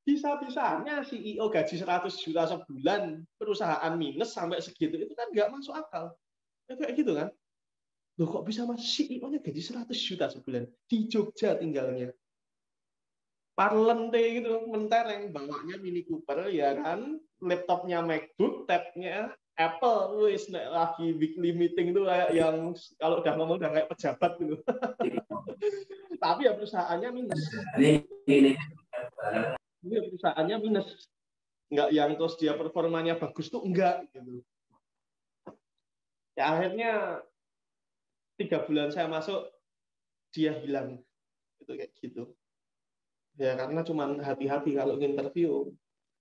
Bisa-bisanya CEO gaji 100 juta sebulan, perusahaan minus sampai segitu, itu kan nggak masuk akal. Itu kayak gitu kan? Loh kok bisa mas CEO-nya gaji 100 juta sebulan? Di Jogja tinggalnya. Parlente gitu, mentereng, bawanya Mini Cooper, ya kan? Laptopnya MacBook, tabnya Apple, wis lagi weekly meeting itu kayak yang kalau udah ngomong udah kayak pejabat gitu. Tapi ya perusahaannya minus. Ini perusahaannya minus. Nggak yang terus dia performanya bagus tuh enggak gitu. Ya akhirnya 3 bulan saya masuk, dia hilang. Itu kayak gitu. Ya karena cuma hati-hati kalau nginterview.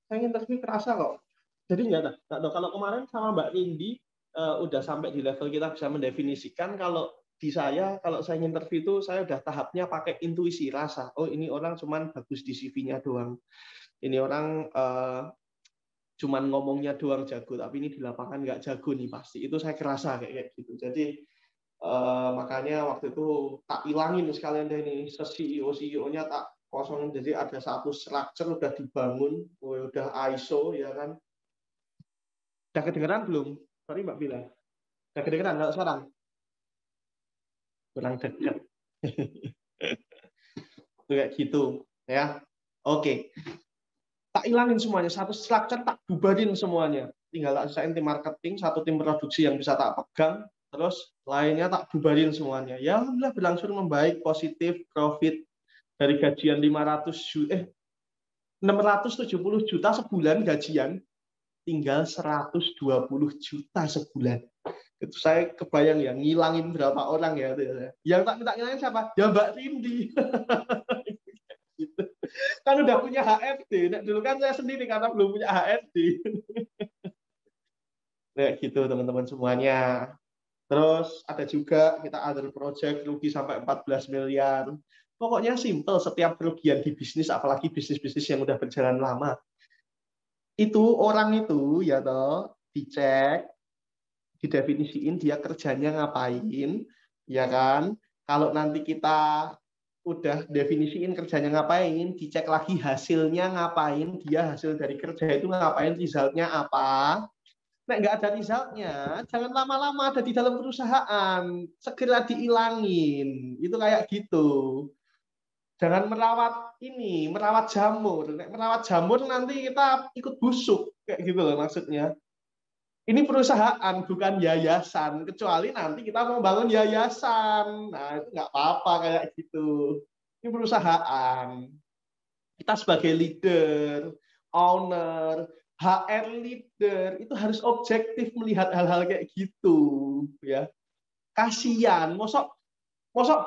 Saya nginterview kerasa kok. Jadi nggak tahu. Kalau kemarin sama Mbak Rindi udah sampai di level kita bisa mendefinisikan kalau di saya, kalau saya nginterview itu saya udah tahapnya pakai intuisi rasa. Oh ini orang cuman bagus di CV-nya doang. Ini orang cuman ngomongnya doang jago, tapi ini di lapangan nggak jago nih pasti. Itu saya kerasa kayak gitu. Jadi makanya waktu itu tak ilangin sekalian deh ini CEO-nya tak kosong, jadi ada satu structure udah dibangun, udah ISO ya kan. Udah kedengeran belum? Sorry Mbak Bila. Udah kedengeran nggak sekarang? Kurang dekat. Kayak gitu ya. Oke. Tak ilangin semuanya, satu structure tak bubarin semuanya. Tinggal saya tim marketing, satu tim produksi yang bisa tak pegang, terus lainnya tak bubarin semuanya. Ya alhamdulillah berlangsung membaik, positif, profit dari gajian 670 juta sebulan gajian, tinggal 120 juta sebulan. Itu saya kebayang ya, ngilangin berapa orang ya. Yang tak minta ngilangin siapa? Ya Mbak Rindi. Gitu. Kan udah punya HRD. Nah, dulu kan saya sendiri karena belum punya HRD. Kayak gitu teman-teman semuanya. Terus ada juga kita other project rugi sampai 14 miliar. Pokoknya simple, setiap kerugian di bisnis, apalagi bisnis-bisnis yang udah berjalan lama. Itu orang itu ya toh dicek, didefinisiin dia kerjanya ngapain, ya kan? Kalau nanti kita udah definisiin kerjanya ngapain, dicek lagi hasilnya ngapain, dia hasil dari kerja itu ngapain, resultnya apa. Nek nggak ada resultnya, jangan lama-lama ada di dalam perusahaan, segera diilangin. Itu kayak gitu. Jangan merawat jamur. Nek merawat jamur nanti kita ikut busuk, kayak gitu loh maksudnya. Ini perusahaan bukan yayasan, kecuali nanti kita mau bangun yayasan. Nah itu nggak apa-apa kayak gitu. Ini perusahaan. Kita sebagai leader, owner, HR leader itu harus objektif melihat hal-hal kayak gitu, ya. Kasihan, mosok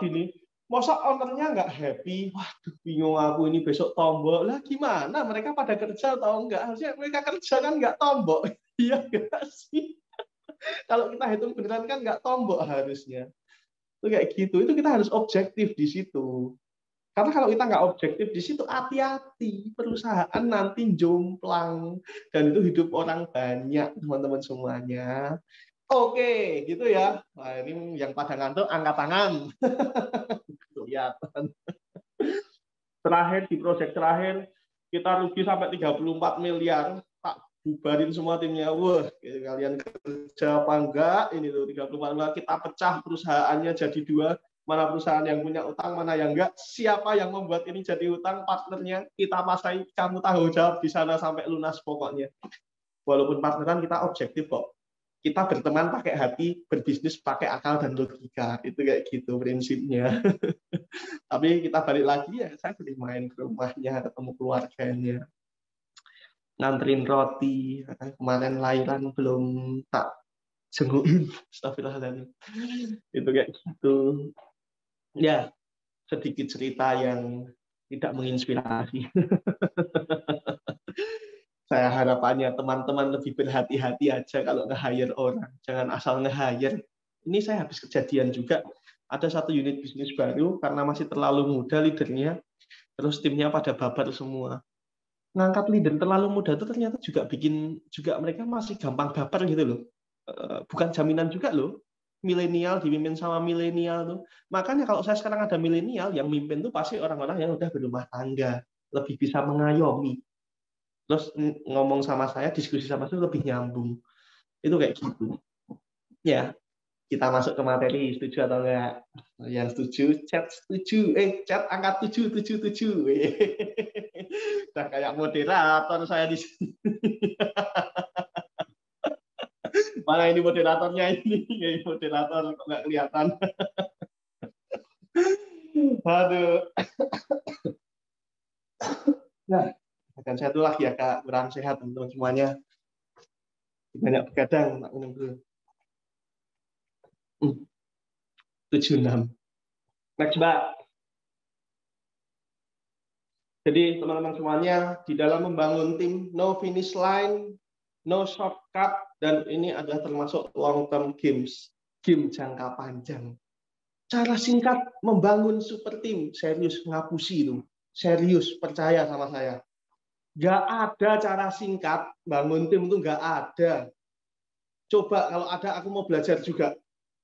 gini. Masa ownernya nggak happy? Waduh, bingung aku ini besok tombol. Lah gimana? Mereka pada kerja atau enggak? Harusnya mereka kerja kan nggak tombol. Iya nggak sih? Kalau kita hitung beneran kan nggak tombol harusnya. Itu kayak gitu. Itu kita harus objektif di situ. Karena kalau kita nggak objektif di situ, hati-hati. Perusahaan nanti jomplang. Dan itu hidup orang banyak, teman-teman semuanya. Oke, gitu ya. Nah, ini yang pada ngantuk, angkat tangan. Kelihatan. Terakhir, di proyek terakhir, kita rugi sampai 34 miliar. Tak bubarin semua timnya. Wah, kalian kerja apa enggak? Ini tuh 34 miliar. Kita pecah perusahaannya jadi dua. Mana perusahaan yang punya utang, mana yang enggak. Siapa yang membuat ini jadi utang, partnernya. Kita pasai, kamu tanggung jawab di sana sampai lunas pokoknya. Walaupun partneran, kita objektif kok. Kita berteman pakai hati, berbisnis pakai akal dan logika. Itu kayak gitu prinsipnya. Tapi kita balik lagi ya, saya sering main ke rumahnya, ketemu keluarganya, nganterin roti. Kemarin lahiran belum tak jengukin, astagfirullahaladzim. Itu kayak gitu. Ya, sedikit cerita yang tidak menginspirasi. Saya harapannya teman-teman lebih berhati-hati aja kalau nge-hire orang. Jangan asal nge-hire. Ini saya habis kejadian juga. Ada satu unit bisnis baru, karena masih terlalu muda leadernya, terus timnya pada babar semua. Ngangkat leader terlalu muda itu ternyata juga bikin, juga mereka masih gampang baper gitu loh. Bukan jaminan juga loh. Milenial dipimpin sama milenial tuh. Makanya kalau saya sekarang ada milenial, yang mimpin tuh pasti orang-orang yang udah berumah tangga. Lebih bisa mengayomi. Terus ngomong sama saya, diskusi sama saya lebih nyambung. Itu kayak gitu. Ya, kita masuk ke materi, setuju atau enggak? Yang setuju, chat setuju. Chat angkat 777. Udah kayak moderator saya di sini. Mana ini moderatornya ini? Ini moderator kok nggak kelihatan. Aduh. Nah, akan saya tuh lagi agak kurang sehat teman-teman semuanya. Banyak begadang, tak minum dulu. 76. Next, Mbak. Jadi teman-teman semuanya, di dalam membangun tim, no finish line, no shortcut, dan ini adalah termasuk long term games, game jangka panjang. Cara singkat membangun super tim, serius ngapusi itu, serius percaya sama saya. Nggak ada cara singkat bangun tim itu, nggak ada. Coba kalau ada, aku mau belajar juga.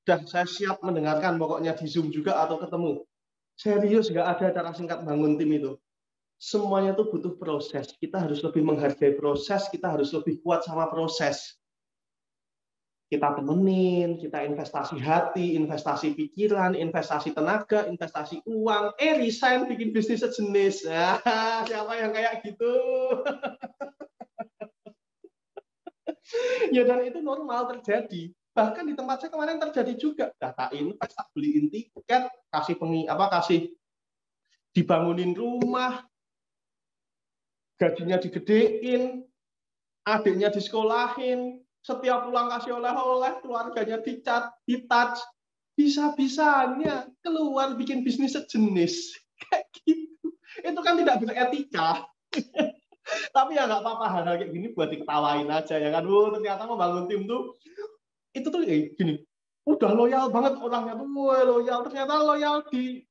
Dah saya siap mendengarkan pokoknya di Zoom juga atau ketemu. Serius nggak ada cara singkat bangun tim itu. Semuanya itu butuh proses. Kita harus lebih menghargai proses, kita harus lebih kuat sama proses. Kita temenin, kita investasi hati, investasi pikiran, investasi tenaga, investasi uang, resign bikin bisnis sejenis. Siapa yang kayak gitu? Ya, dan itu normal terjadi. Bahkan di tempat saya kemarin terjadi juga. Data invest, beliin tiket, kasih dibangunin rumah, gajinya digedein, adiknya disekolahin, setiap pulang kasih oleh-oleh, keluarganya dicat, ditouch, bisa-bisanya keluar bikin bisnis sejenis. Kayak gitu. Itu kan tidak beretika. Tapi ya nggak apa-apa, hal-hal kayak gini buat diketawain aja ya kan. Ternyata membangun tim tuh, itu tuh kayak gini, udah loyal banget orangnya tuh, loyal. Ternyata loyal di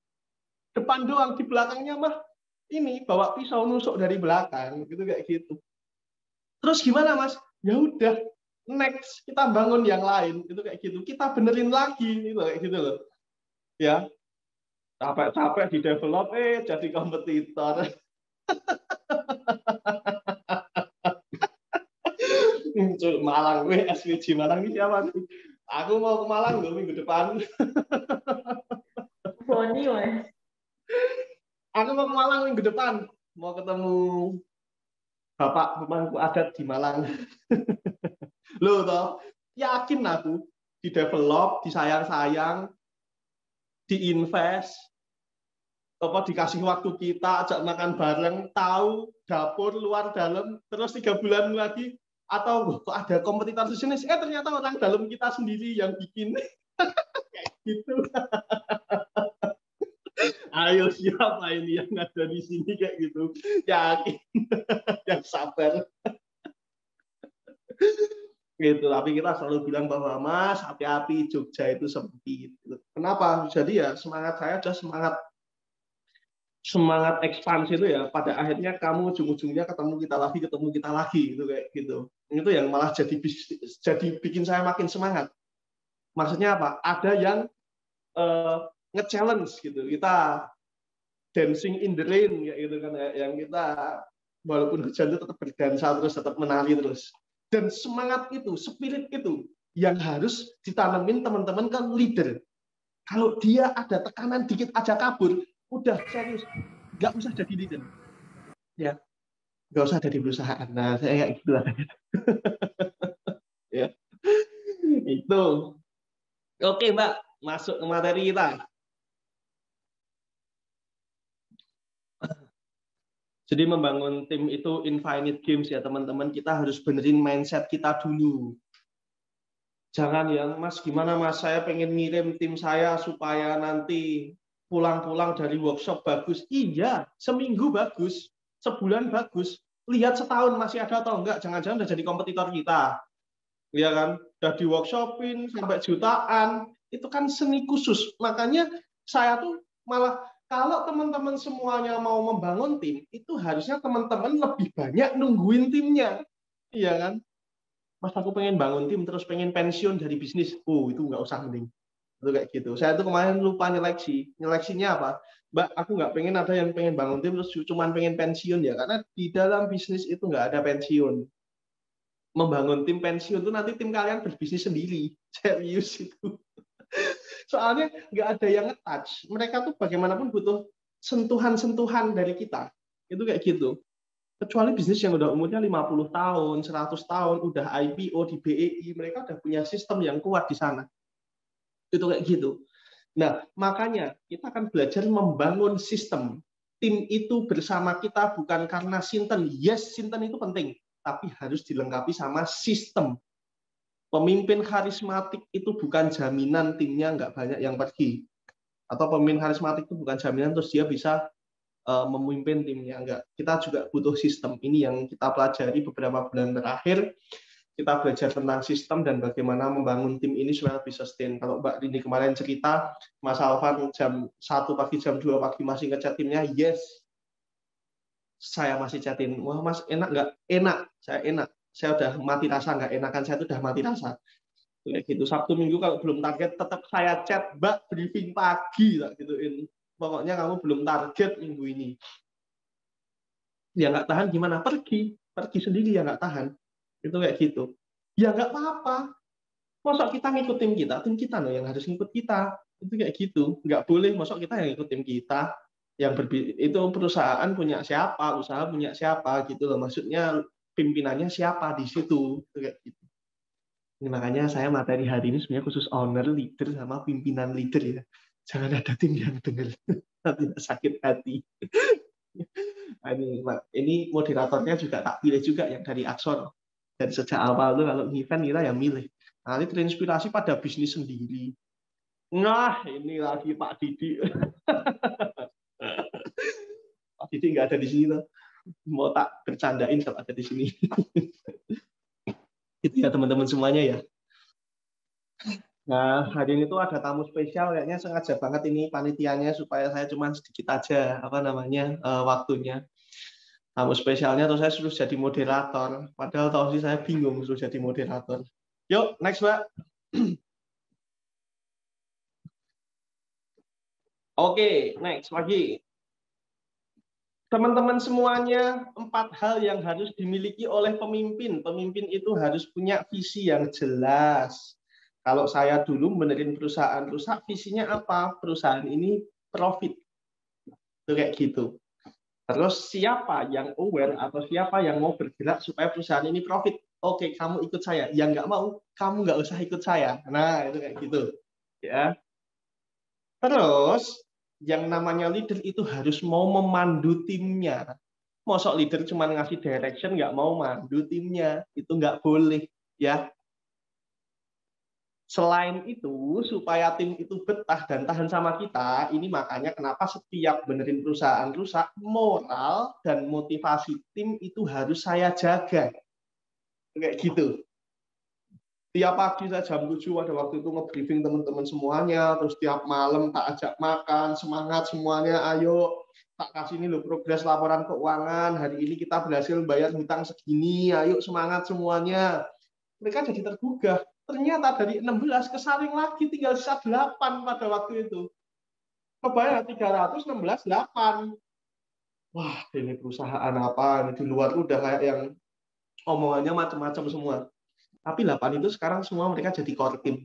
depan doang, di belakangnya mah ini bawa pisau nusuk dari belakang, gitu kayak gitu. Terus gimana Mas? Ya udah, next kita bangun yang lain, itu kayak gitu. Kita benerin lagi, itu kayak gitu loh. Ya, capek-capek di develop, jadi kompetitor. Malang, SWG Malang ini siapa sih? Aku mau ke Malang loh minggu depan. Boni, Mas. Aku mau ke Malang minggu depan. Mau ketemu bapak pemangku adat di Malang. Loh toh, yakin aku di develop, disayang-sayang, diinvest, dikasih waktu kita, ajak makan bareng, tahu dapur luar dalam, terus 3 bulan lagi, atau kok ada kompetitor di sini, ternyata orang dalam kita sendiri yang bikin. Kayak gitu. Ayo siapa ini yang ada di sini kayak gitu? Yakin, yang sabar. Gitu. Tapi kita selalu bilang bahwa Mas, hati-hati, Jogja itu sempit. Kenapa? Jadi ya semangat saya adalah semangat ekspansi itu ya. Pada akhirnya kamu ujung-ujungnya ketemu kita lagi gitu kayak gitu. Itu yang malah jadi bikin saya makin semangat. Maksudnya apa? Ada yang nge-challenge gitu. Kita dancing in the rain kayak gitu kan, yang kita walaupun hujan itu tetap berdansa terus, tetap menari terus. Dan semangat itu, spirit itu yang harus ditanamin teman-teman kan leader. Kalau dia ada tekanan dikit aja kabur, udah serius, nggak usah jadi leader. Ya, nggak usah ada di perusahaan. Nah, saya kayak gitu lah. Ya, itu. Oke, Mbak, masuk ke materi kita. Jadi membangun tim itu infinite games ya teman-teman. Kita harus benerin mindset kita dulu. Jangan yang Mas gimana Mas, saya pengen ngirim tim saya supaya nanti pulang-pulang dari workshop bagus. Iya, seminggu bagus, sebulan bagus. Lihat setahun masih ada atau enggak. Jangan-jangan udah jadi kompetitor kita. Iya kan? Udah di workshopin sampai jutaan. Itu kan seni khusus. Makanya saya tuh malah kalau teman-teman semuanya mau membangun tim, itu harusnya teman-teman lebih banyak nungguin timnya. Iya kan? Mas, aku pengen bangun tim, terus pengen pensiun dari bisnis. Oh, itu nggak usah mending. Itu kayak gitu. Saya tuh kemarin lupa nyeleksi. Nyeleksinya apa? Mbak, aku nggak pengen ada yang pengen bangun tim, terus cuma pengen pensiun ya. Karena di dalam bisnis itu nggak ada pensiun. Membangun tim pensiun itu nanti tim kalian berbisnis sendiri. Serius itu. Soalnya nggak ada yang nge-touch. Mereka tuh bagaimanapun butuh sentuhan-sentuhan dari kita. Itu kayak gitu. Kecuali bisnis yang udah umurnya 50 tahun, 100 tahun, udah IPO di BEI, mereka udah punya sistem yang kuat di sana. Itu kayak gitu. Nah, makanya kita akan belajar membangun sistem. Tim itu bersama kita bukan karena sinten. Yes, sinten itu penting. Tapi harus dilengkapi sama sistem. Pemimpin karismatik itu bukan jaminan timnya nggak banyak yang pergi. Atau pemimpin karismatik itu bukan jaminan terus dia bisa memimpin timnya. Enggak. Kita juga butuh sistem. Ini yang kita pelajari beberapa bulan terakhir. Kita belajar tentang sistem dan bagaimana membangun tim ini supaya lebih sustain. Kalau Mbak Rini kemarin cerita, Mas Alvan jam 1 pagi, jam 2 pagi masih ngechat timnya, yes. Saya masih chatin, wah Mas enak nggak? Enak, saya enak. Saya udah mati rasa nggak enakan, saya itu udah mati rasa. Kayak gitu. Sabtu Minggu kalau belum target tetap saya chat, Mbak briefing pagi tak gituin. Pokoknya kamu belum target minggu ini. Ya nggak tahan gimana? Pergi sendiri ya nggak tahan. Itu kayak gitu. Ya nggak apa-apa. Mosok kita ngikut tim kita loh yang harus ngikut kita. Itu kayak gitu. Nggak boleh mosok kita yang ngikut tim kita. Itu perusahaan punya siapa, usaha punya siapa gitu loh. Maksudnya pimpinannya siapa di situ. Itu kayak gitu. Ini makanya saya materi hari ini sebenarnya khusus owner, leader, sama pimpinan leader ya. Jangan ada tim yang dengar. Nanti sakit hati. Ini moderatornya juga tak pilih juga yang dari Aksor. Dari sejak awal tuh kalau event kita yang milih. Nanti terinspirasi pada bisnis sendiri. Nah, ini lagi Pak Didi. Pak Didi nggak ada di sini loh. Mau tak bercandain kalau ada di sini. Itu ya teman-teman semuanya ya. Nah, hari ini tuh ada tamu spesial, kayaknya sengaja banget ini panitianya supaya saya cuma sedikit aja waktunya. Tamu spesialnya tuh saya suruh jadi moderator, padahal tahu sih saya bingung suruh jadi moderator. Yuk, next Mbak. Oke, next lagi. Teman-teman semuanya, 4 hal yang harus dimiliki oleh pemimpin. Pemimpin itu harus punya visi yang jelas. Kalau saya dulu benerin perusahaan, visinya apa? Perusahaan ini profit. Itu kayak gitu. Terus siapa yang aware atau siapa yang mau bergerak supaya perusahaan ini profit? Oke, kamu ikut saya. Yang nggak mau, kamu nggak usah ikut saya. Nah, itu kayak gitu. Ya. Terus, yang namanya leader itu harus mau memandu timnya. Mosok leader cuma ngasih direction, nggak mau mandu timnya. Itu nggak boleh. Ya. Selain itu, supaya tim itu betah dan tahan sama kita, ini makanya kenapa setiap benerin perusahaan rusak, moral dan motivasi tim itu harus saya jaga. Kayak gitu. Tiap pagi saya jam 7 pada waktu itu nge-briefing teman-teman semuanya, terus tiap malam tak ajak makan, semangat semuanya, ayo tak kasih ini loh progres laporan keuangan, hari ini kita berhasil bayar hutang segini, ayo semangat semuanya. Mereka jadi tergugah. Ternyata dari 16 kesaring lagi tinggal sisa 8 pada waktu itu. Kebayang 316, 8. Wah, ini perusahaan apa? Ini di luar udah kayak yang omongannya macam-macam semua. Tapi 8 itu sekarang semua mereka jadi core team.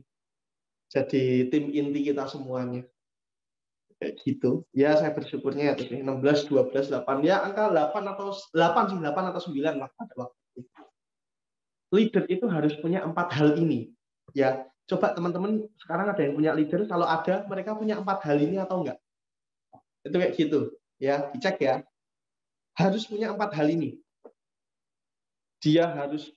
Jadi tim inti kita semuanya. Kayak gitu. Ya saya bersyukurnya ya 16, 12, 8. Ya angka 8 atau 8 sih, 8 atau 9 lah pada waktu itu. Leader itu harus punya 4 hal ini. Ya, coba teman-teman sekarang ada yang punya leader, kalau ada mereka punya 4 hal ini atau enggak? Itu kayak gitu. Ya, dicek ya. Harus punya 4 hal ini. Dia harus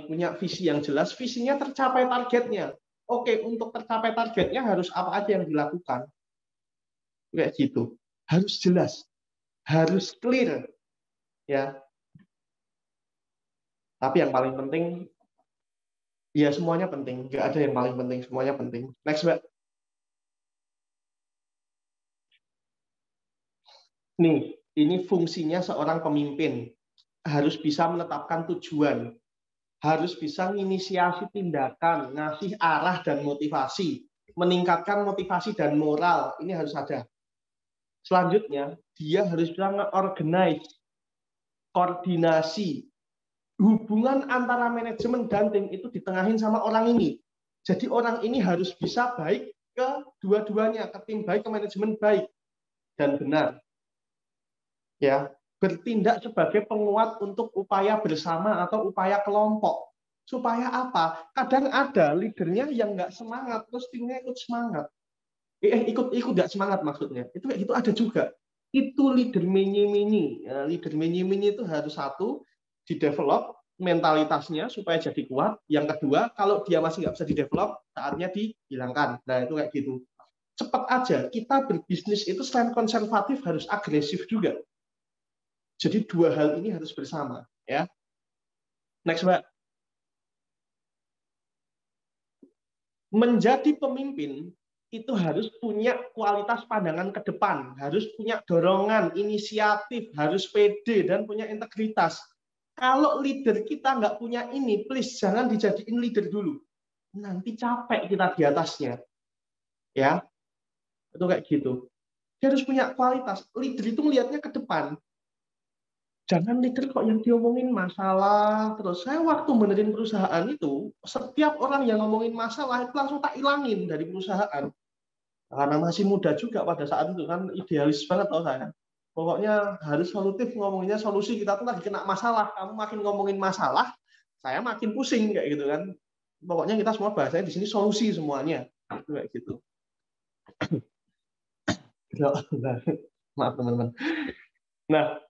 punya visi yang jelas, visinya tercapai targetnya. Oke, untuk tercapai targetnya harus apa aja yang dilakukan? Kayak gitu. Harus jelas, harus clear. Ya. Tapi yang paling penting, ya semuanya penting. Nggak ada yang paling penting, semuanya penting. Next, Mbak. Nih, ini fungsinya seorang pemimpin. Harus bisa menetapkan tujuan. Harus bisa menginisiasi tindakan, ngasih arah dan motivasi. Meningkatkan motivasi dan moral. Ini harus ada. Selanjutnya, dia harus bisa nge-organize, koordinasi. Hubungan antara manajemen dan tim itu ditengahin sama orang ini. Jadi orang ini harus bisa baik ke dua-duanya, ke tim baik, ke manajemen baik dan benar. Ya, bertindak sebagai penguat untuk upaya bersama atau upaya kelompok. Supaya apa? Kadang ada leadernya yang nggak semangat, terus timnya ikut semangat. Ikut nggak semangat maksudnya. Itu kayak gitu ada juga. Itu leader mini-mini. Ya, leader mini-mini itu harus satu, di-develop mentalitasnya supaya jadi kuat. Yang kedua, kalau dia masih nggak bisa di-develop, saatnya dihilangkan. Nah, itu kayak gitu. Cepat aja, kita berbisnis itu selain konservatif harus agresif juga. Jadi dua hal ini harus bersama. Ya. Next, Mbak. Menjadi pemimpin itu harus punya kualitas pandangan ke depan, harus punya dorongan, inisiatif, harus pede, dan punya integritas. Kalau leader kita nggak punya ini, please jangan dijadiin leader dulu. Nanti capek kita di atasnya. Ya, itu kayak gitu. Dia harus punya kualitas. Leader itu melihatnya ke depan. Jangan leader kok yang diomongin masalah. Terus saya waktu benerin perusahaan itu, setiap orang yang ngomongin masalah itu langsung tak ilangin dari perusahaan. Karena masih muda juga pada saat itu kan, idealis banget loh saya. Pokoknya harus solutif, ngomonginnya solusi. Kita tuh lagi kena masalah, kamu makin ngomongin masalah, saya makin pusing kayak gitu kan. Pokoknya kita semua bahasanya di sini solusi semuanya, kayak gitu. Maaf teman-teman. Nah,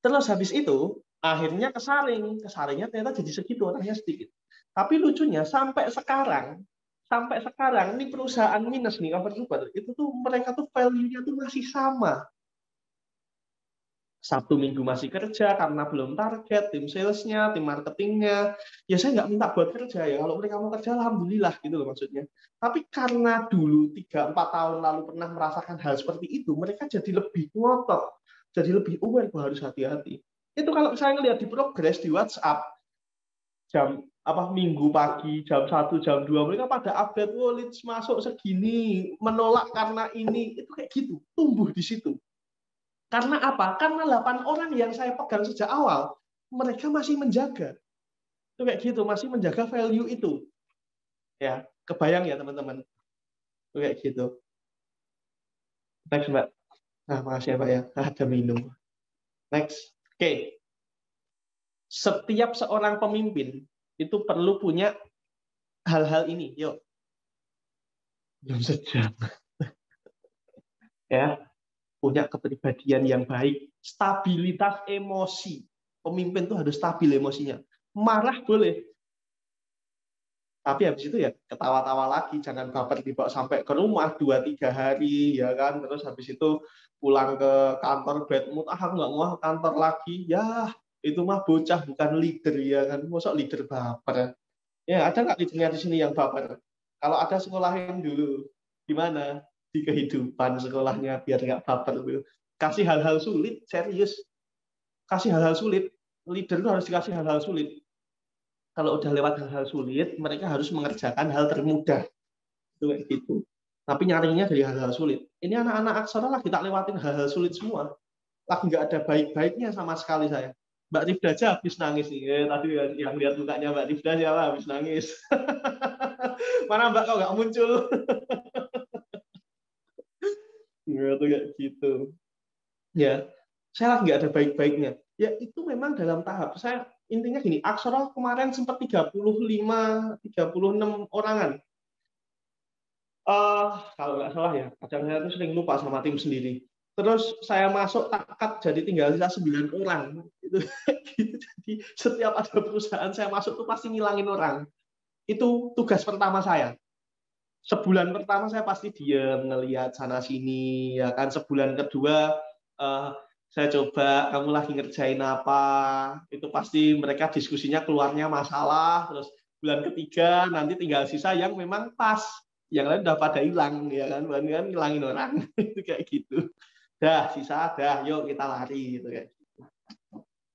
terus habis itu akhirnya kesaringnya ternyata jadi segitu, orangnya sedikit. Tapi lucunya sampai sekarang ini perusahaan minus nih, Cover Super itu tuh mereka tuh value-nya tuh masih sama. Sabtu Minggu masih kerja karena belum target, tim salesnya, tim marketingnya. Ya saya nggak minta buat kerja ya. Kalau mereka mau kerja, alhamdulillah gitu loh maksudnya. Tapi karena dulu 3-4 tahun lalu pernah merasakan hal seperti itu, mereka jadi lebih ngotot, jadi lebih aware bahwa harus hati-hati. Itu kalau saya ngelihat di progres di WhatsApp, jam Minggu pagi jam 1 jam 2 mereka pada update, leads masuk segini, menolak karena ini, itu kayak gitu, tumbuh di situ. Karena apa? Karena 8 orang yang saya pegang sejak awal, mereka masih menjaga. Itu kayak gitu, masih menjaga value itu. Ya, kebayang ya teman-teman. Itu kayak gitu. Next, Mbak. Nah, makasih ya, Pak ya. Ada minum. Next. Oke. Setiap seorang pemimpin itu perlu punya hal-hal ini. Yuk. Belum sejam. Ya. Punya kepribadian yang baik, stabilitas emosi. Pemimpin tuh harus stabil emosinya. Marah boleh, Tapi habis itu ya ketawa-tawa lagi, jangan baper dibawa sampai ke rumah 2-3 hari ya kan. Terus habis itu pulang ke kantor bad mood, aku nggak mau ke kantor lagi. Ya, itu mah bocah bukan leader ya kan. Masa leader baper? Ya, ada nggak leadernya di sini yang baper? Kalau ada sekolahin dulu. Gimana? Di kehidupan sekolahnya biar nggak baper. Kasih hal-hal sulit, serius. Kasih hal-hal sulit. Leader itu harus dikasih hal-hal sulit. Kalau udah lewat hal-hal sulit, mereka harus mengerjakan hal termudah. Itu kayak gitu. Tapi nyarinya dari hal-hal sulit. Ini anak-anak aksara lagi tak lewatin hal-hal sulit semua. Lagi nggak ada baik-baiknya sama sekali saya. Mbak Rifda aja habis nangis nih. Tadi yang lihat mukanya Mbak Rifda siapa habis nangis. Mana Mbak kok nggak muncul? Gitu kayak gitu. Ya, saya lagi nggak ada baik-baiknya. Ya itu memang dalam tahap. Saya intinya gini, Aksara kemarin sempat 35, 36 orangan. Kalau nggak salah ya, kadang saya tuh sering lupa sama tim sendiri. Terus saya masuk takat jadi tinggal sisa 9 orang. Itu gitu. Jadi setiap ada perusahaan saya masuk tuh pasti ngilangin orang. Itu tugas pertama saya. Sebulan pertama saya pasti diam ngelihat sana sini ya kan. Sebulan kedua saya coba kamu lagi ngerjain apa, itu pasti mereka diskusinya keluarnya masalah. Terus bulan ketiga nanti tinggal sisa yang memang pas, yang lain udah pada hilang ya kan, kan ngilangin orang. Itu kayak gitu. Dah sisa dah, yuk kita lari gitu kayak gitu.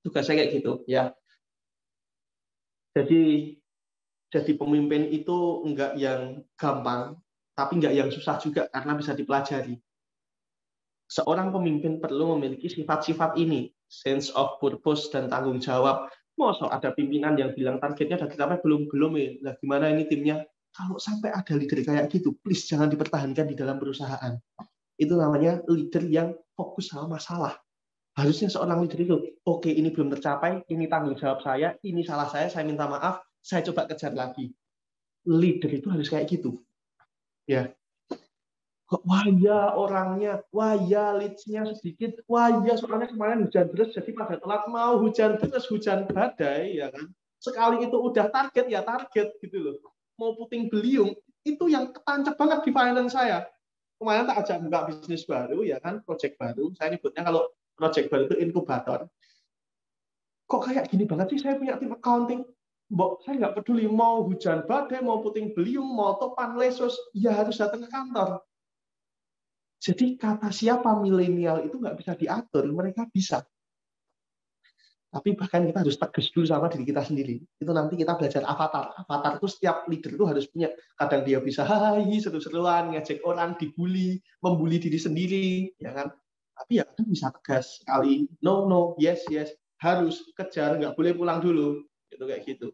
Tugasnya kayak gitu ya. Jadi pemimpin itu enggak yang gampang, tapi enggak yang susah juga karena bisa dipelajari. Seorang pemimpin perlu memiliki sifat-sifat ini, sense of purpose dan tanggung jawab. Masa ada pimpinan yang bilang targetnya udah tercapai belum ya? Nah, gimana ini timnya? Kalau sampai ada leader kayak gitu, please jangan dipertahankan di dalam perusahaan. Itu namanya leader yang fokus sama masalah. Harusnya seorang leader itu, oke, ini belum tercapai, ini tanggung jawab saya, ini salah saya minta maaf, saya coba kejar lagi. Leader itu harus kayak gitu. Ya, wah ya orangnya, wah ya leads-nya sedikit, wah ya soalnya kemarin hujan deras jadi pada telat, mau hujan deras, hujan badai ya kan. Sekali itu udah target ya target gitu loh. Mau puting beliung itu yang ketancap banget di finance saya. Kemarin tak ajak buka bisnis baru ya kan, project baru. Saya nyebutnya kalau project baru itu inkubator. Kok kayak gini banget sih saya punya tim accounting? Mbok, saya nggak peduli mau hujan badai, mau puting beliung, mau topan lesus, ya harus datang ke kantor. Jadi kata siapa milenial itu nggak bisa diatur, mereka bisa. Tapi bahkan kita harus tegas dulu sama diri kita sendiri. Itu nanti kita belajar avatar. Avatar itu setiap leader itu harus punya. Kadang dia bisa hai, seru-seruan, ngejek orang, dibully, membuli diri sendiri, ya kan? Tapi ya kadang bisa tegas sekali. No, no, yes, yes. Harus kejar, nggak boleh pulang dulu. Gitu kayak gitu.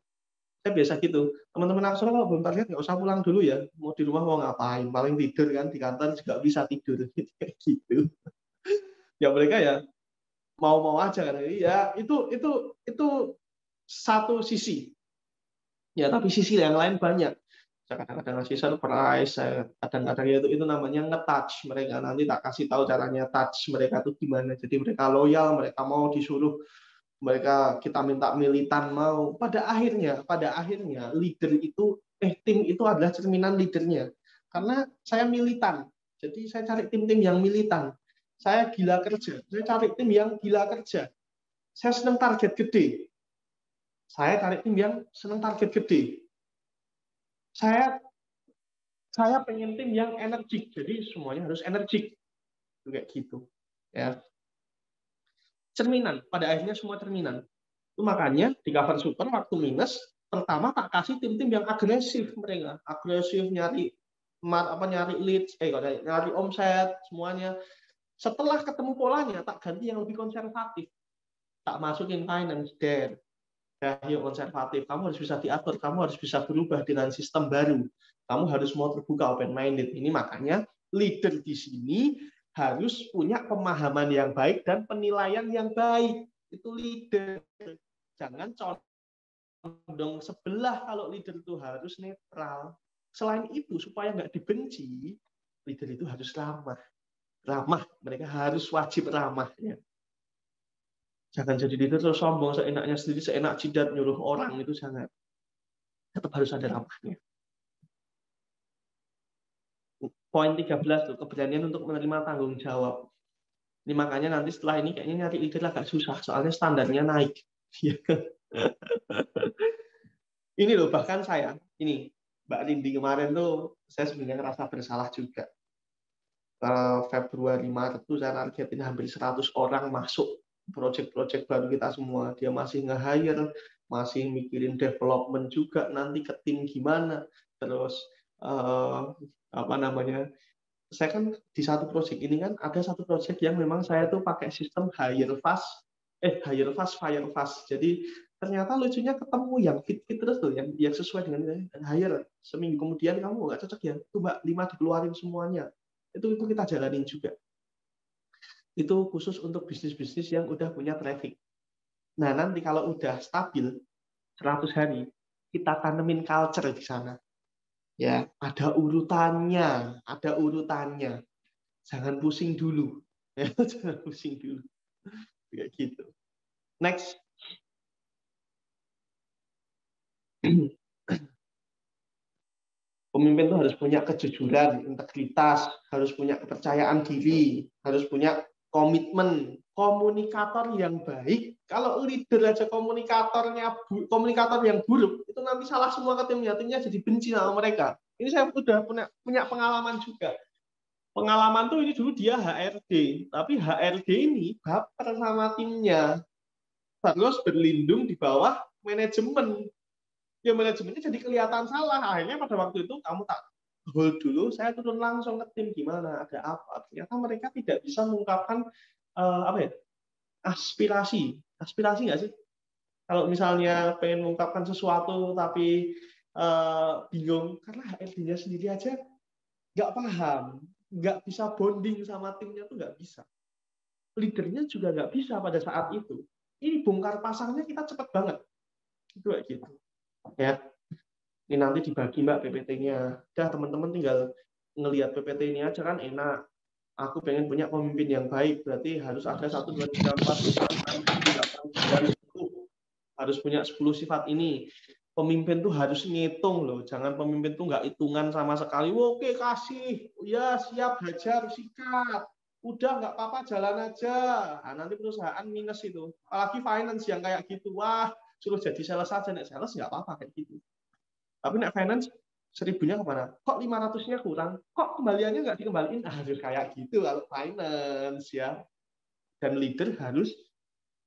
Saya biasa gitu. Teman-teman aksara kalau belum target nggak usah pulang dulu ya. Mau di rumah mau ngapain? Paling tidur kan di kantor juga bisa tidur gitu. Ya mereka ya mau aja kan. Ya itu satu sisi. Ya tapi sisi yang lain banyak. Saya kadang-kadang ngasih surprise, saya kadang-kadang itu namanya nge-touch mereka. Nanti tak kasih tahu caranya touch mereka tuh gimana. Jadi mereka loyal, mereka mau disuruh, mereka kita minta militan mau. Pada akhirnya leader itu tim itu adalah cerminan leadernya. Karena saya militan, jadi saya cari tim-tim yang militan. Saya gila kerja, saya cari tim yang gila kerja. Saya senang target gede, saya cari tim yang senang target gede. Saya pengen tim yang energik, jadi semuanya harus energik, kayak gitu. Ya, cerminan. Pada akhirnya semua cerminan. Itu makanya di cover super waktu minus pertama tak kasih tim-tim yang agresif mereka, agresif nyari leads, nyari omset semuanya. Setelah ketemu polanya tak ganti yang lebih konservatif, tak masukin finance there. Yang konservatif, kamu harus bisa diatur, kamu harus bisa berubah dengan sistem baru, kamu harus mau terbuka, open minded. Ini makanya leader di sini harus punya pemahaman yang baik dan penilaian yang baik. Itu leader. Jangan condong sebelah. Kalau leader itu harus netral. Selain itu, supaya nggak dibenci, leader itu harus ramah. Mereka harus wajib ramah. Ya. Jangan jadi leader terus sombong, seenaknya sendiri, seenak jidat, nyuruh orang, itu jangan. Tetap harus ada ramahnya. poin 13 tuh, keberanian untuk menerima tanggung jawab. Ini makanya nanti setelah ini kayaknya nyari leader agak susah, soalnya standarnya naik. Ini loh, bahkan saya, ini Mbak Lindi kemarin tuh, saya sebenarnya ngerasa bersalah juga. Februari, Maret tuh saya targetin hampir 100 orang masuk project-project baru kita semua. Dia masih nge-hire, masih mikirin development juga, nanti ke tim gimana. Terus, apa namanya, saya kan di satu project ini kan ada satu project yang memang saya tuh pakai sistem hire fast, fire fast. Jadi ternyata lucunya ketemu yang fit terus tuh, yang sesuai dengan hire. Seminggu kemudian kamu nggak cocok ya, coba 5 dikeluarin semuanya. Itu kita jalanin juga. Itu khusus untuk bisnis-bisnis yang udah punya traffic. Nah nanti kalau udah stabil 100 hari, kita tanemin culture di sana. Ya, ada urutannya. Jangan pusing dulu. Ya, jangan pusing dulu. Kayak gitu. Next. Pemimpin itu harus punya kejujuran, integritas, harus punya kepercayaan diri, harus punya komitmen, komunikator yang baik. Kalau leader aja komunikator yang buruk, itu nanti salah semua ke timnya jadi benci sama mereka. Ini saya udah punya pengalaman juga. Pengalaman tuh ini dulu dia HRD, tapi HRD ini baper sama timnya, terus berlindung di bawah manajemen. Ya manajemennya jadi kelihatan salah. Akhirnya pada waktu itu kamu tak hold dulu, saya turun langsung ke tim gimana, ada apa. Ternyata mereka tidak bisa mengungkapkan aspirasi nggak sih? Kalau misalnya pengen mengungkapkan sesuatu tapi bingung karena HRD-nya sendiri aja nggak paham, nggak bisa bonding sama timnya tuh nggak bisa. Leadernya juga nggak bisa pada saat itu. Ini bongkar pasangnya kita cepet banget. Itu kayak gitu. Ya. Ini nanti dibagi Mbak PPT-nya. Dah teman-teman tinggal ngelihat PPT ini aja kan enak. Aku pengen punya pemimpin yang baik, berarti harus ada 1, 2, 3, 4, 5, 6, 7, 8, 9, 10. Harus punya 10 sifat ini. Pemimpin tuh harus ngitung loh. Jangan pemimpin tuh nggak hitungan sama sekali. Oke, kasih. Ya, siap, hajar, sikat. Udah, nggak apa-apa, jalan aja. Nah, nanti perusahaan minus itu. Apalagi finance yang kayak gitu. Wah, suruh jadi sales aja. Nek sales nggak apa-apa kayak gitu. Tapi nek finance 1000-nya kemana? Kok 500-nya kurang? Kok kembaliannya nggak dikembaliin? Harus kayak gitu kalau finance ya. Dan leader harus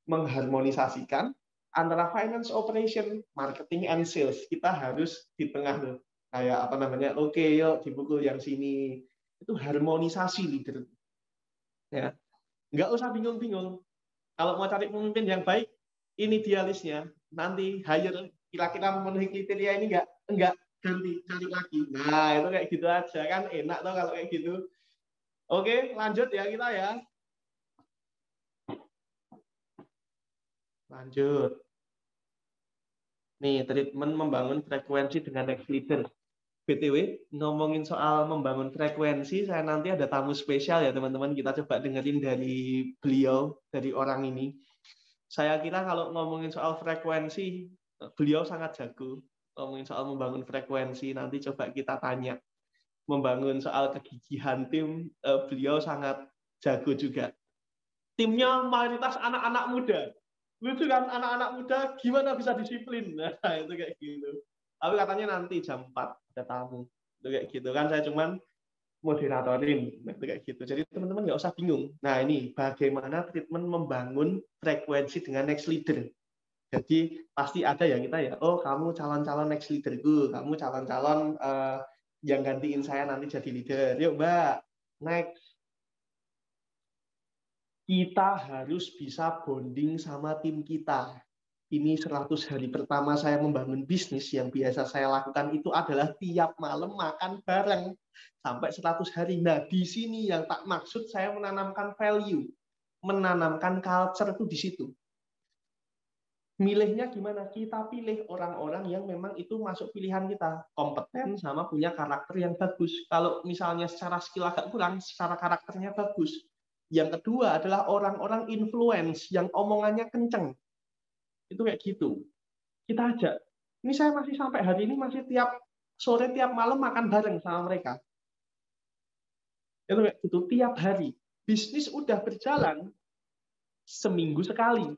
mengharmonisasikan antara finance operation, marketing and sales. Kita harus di tengah tuh. Kayak apa namanya? Oke, yuk dipukul yang sini. Itu harmonisasi leader. Ya. Nggak usah bingung-bingung. Kalau mau cari pemimpin yang baik, ini dia listnya. Nanti hire kira-kira memenuhi kriteria ini enggak ganti cari lagi. Nah, itu kayak gitu aja kan enak tuh kalau kayak gitu. Oke, lanjut ya kita ya. Lanjut. Nih, treatment membangun frekuensi dengan next leader. BTW, ngomongin soal membangun frekuensi, saya nanti ada tamu spesial ya teman-teman. Kita coba dengerin dari beliau, dari orang ini. Saya kira kalau ngomongin soal frekuensi, beliau sangat jago. Ngomongin soal membangun frekuensi, nanti coba kita tanya. Membangun soal kegigihan tim, beliau sangat jago juga. Timnya mayoritas anak-anak muda. Lucu kan, anak-anak muda gimana bisa disiplin? Nah, itu kayak gitu. Tapi katanya nanti jam 4 ada tamu. Itu kayak gitu kan, saya cuman moderatorin. Itu kayak gitu. Jadi teman-teman nggak usah bingung. Nah ini, bagaimana treatment membangun frekuensi dengan next leader. Jadi pasti ada ya kita ya, oh kamu calon-calon next leaderku, kamu calon-calon yang gantiin saya nanti jadi leader. Yuk Mbak, next. Kita harus bisa bonding sama tim kita. Ini 100 hari pertama saya membangun bisnis, yang biasa saya lakukan itu adalah tiap malam makan bareng. Sampai 100 hari. Nah, di sini yang tak maksud saya menanamkan value. Menanamkan culture itu di situ. Milihnya gimana? Kita pilih orang-orang yang memang itu masuk pilihan kita. Kompeten sama punya karakter yang bagus. Kalau misalnya secara skill agak kurang, secara karakternya bagus. Yang kedua adalah orang-orang influence yang omongannya kenceng. Itu kayak gitu. Kita ajak. Ini saya masih sampai hari ini masih tiap sore, tiap malam makan bareng sama mereka. Itu kayak gitu tiap hari. Bisnis udah berjalan seminggu sekali.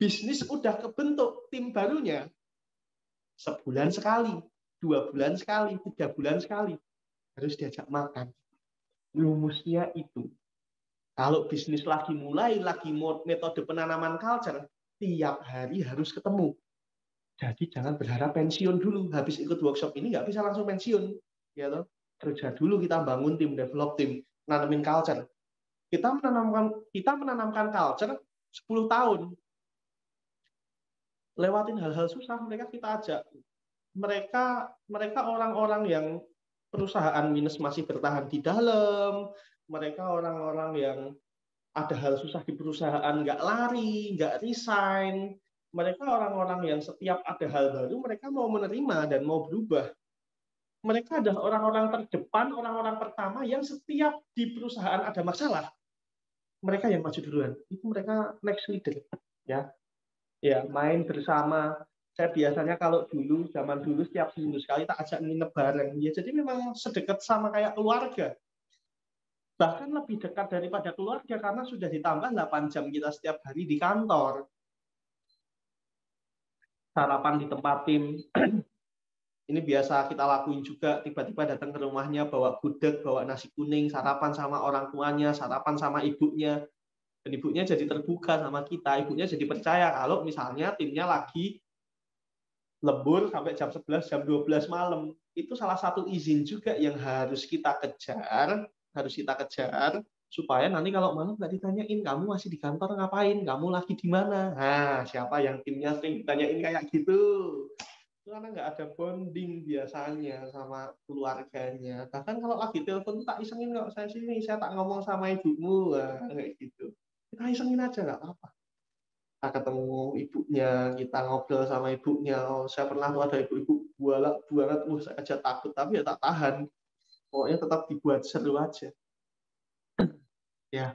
Bisnis udah kebentuk tim barunya sebulan sekali, 2 bulan sekali, 3 bulan sekali. Harus diajak makan. Rumusnya itu. Kalau bisnis lagi mulai, lagi metode penanaman culture, tiap hari harus ketemu. Jadi jangan berharap pensiun dulu. Habis ikut workshop ini nggak bisa langsung pensiun. Ya toh? Kerja dulu kita bangun tim, develop tim, nanamin culture. Kita menanamkan culture 10 tahun. Lewatin hal-hal susah, mereka kita ajak. Mereka orang-orang yang perusahaan minus masih bertahan di dalam, mereka orang-orang yang ada hal susah di perusahaan nggak lari, nggak resign, mereka orang-orang yang setiap ada hal baru mereka mau menerima dan mau berubah. Mereka adalah orang-orang terdepan, orang-orang pertama yang setiap di perusahaan ada masalah, mereka yang maju duluan. Itu mereka next leader, ya. Ya, main bersama. Saya biasanya kalau zaman dulu setiap seminggu sekali tak ajak nginep bareng. Ya, jadi memang sedekat sama kayak keluarga. Bahkan lebih dekat daripada keluarga karena sudah ditambah 8 jam kita setiap hari di kantor. Sarapan di tempat tim. Ini biasa kita lakuin juga, tiba-tiba datang ke rumahnya bawa gudeg, bawa nasi kuning, sarapan sama orang tuanya, sarapan sama ibunya. Dan ibunya jadi terbuka sama kita, ibunya jadi percaya kalau misalnya timnya lagi lembur sampai jam 11, jam 12 malam. Itu salah satu izin juga yang harus kita kejar supaya nanti kalau malam nggak ditanyain kamu masih di kantor ngapain, kamu lagi di mana. Nah, siapa yang timnya sering ditanyain kayak gitu? Karena nggak ada bonding biasanya sama keluarganya. Bahkan kalau lagi telepon tak isengin kok, saya tak ngomong sama ibumu, kayak gitu. Kita isengin aja nggak apa-apa. Kita ketemu ibunya, kita ngobrol sama ibunya. Oh, saya pernah tuh ada ibu-ibu bualak banget, saya aja takut, tapi ya tak tahan. Pokoknya tetap dibuat seru aja. Ya,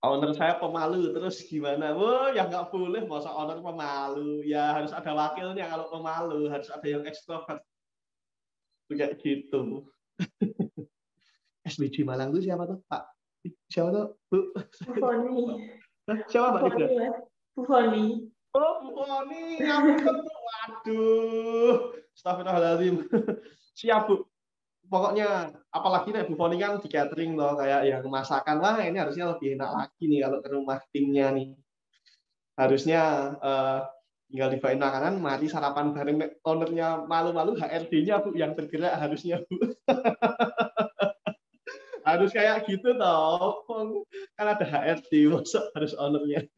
owner saya pemalu, terus gimana? Wah, ya nggak boleh, masa owner pemalu. Ya harus ada wakilnya kalau pemalu, harus ada yang ekstrovert. Kayak gitu. SBG Malang itu siapa tuh, Pak? Siapa tuh, Bu? Bu Foni. Siapa, Mbak Ida? Bu Foni. Oh, Bu Foni, ngapunten tuh. Waduh, astagfirullahaladzim. Siap, Bu. Pokoknya, apalagi nih Bu Foni kan di catering loh, kayak yang masakan. Wah, ini harusnya lebih enak lagi nih kalau ke rumah timnya nih. Harusnya tinggal dibawain makanan, mari sarapan bareng. Ownernya malu-malu, HRD-nya Bu yang bergerak harusnya, Bu. Harus kayak gitu toh, kan ada HRD, masa harus ownernya.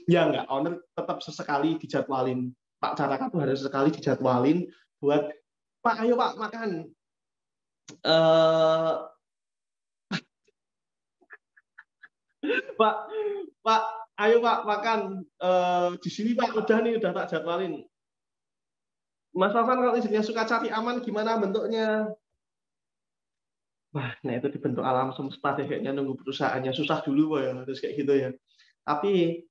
Ya nggak, owner tetap sesekali dijadwalin. Pak Caraka tuh harus sekali dijadwalin buat, Pak ayo Pak makan. Pak, Pak ayo Pak makan. Di sini Pak udah nih, udah tak jadwalin. Mas Afan kalau istrinya suka cari aman gimana bentuknya? Wah, nah itu dibentuk alam semesta deh, kayaknya nunggu perusahaannya susah dulu ya, harus kayak gitu ya. Tapi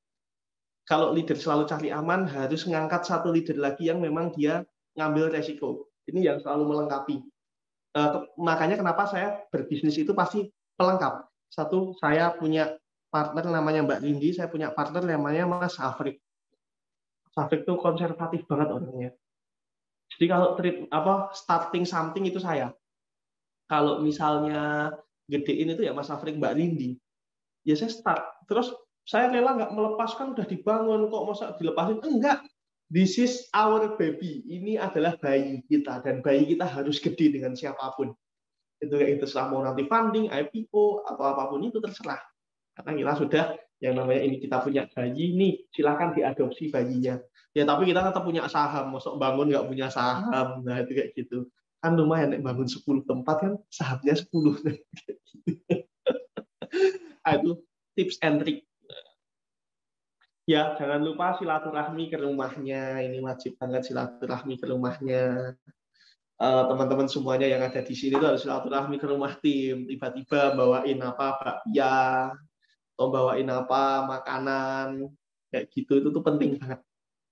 kalau leader selalu cari aman, harus ngangkat satu leader lagi yang memang dia ngambil resiko. Ini yang selalu melengkapi. Makanya kenapa saya berbisnis itu pasti pelengkap. Satu, saya punya partner namanya Mbak Rindi, saya punya partner namanya Mas Afrik. Mas Afrik itu konservatif banget orangnya. Jadi kalau starting something itu saya. Kalau misalnya gedein itu ya Mas Afrik, Mbak Rindi. Ya saya start. Terus saya rela nggak melepaskan, udah dibangun, kok masa dilepasin? Enggak. This is our baby. Ini adalah bayi kita. Dan bayi kita harus gede dengan siapapun. Itu kayak itu, mau nanti funding, IPO, atau apapun itu terserah. Karena kita sudah, yang namanya ini kita punya bayi, nih silakan diadopsi bayinya. Ya tapi kita tetap punya saham. Masuk bangun nggak punya saham. Nah itu kayak gitu. Kan lumayan, bangun 10 tempat kan sahamnya 10. Itu tips and trick. Ya, jangan lupa silaturahmi ke rumahnya. Ini wajib banget silaturahmi ke rumahnya. Teman-teman semuanya yang ada di sini itu harus silaturahmi ke rumah tim. Tiba-tiba bawain bakpia, atau bawain makanan, kayak gitu. Itu tuh penting banget.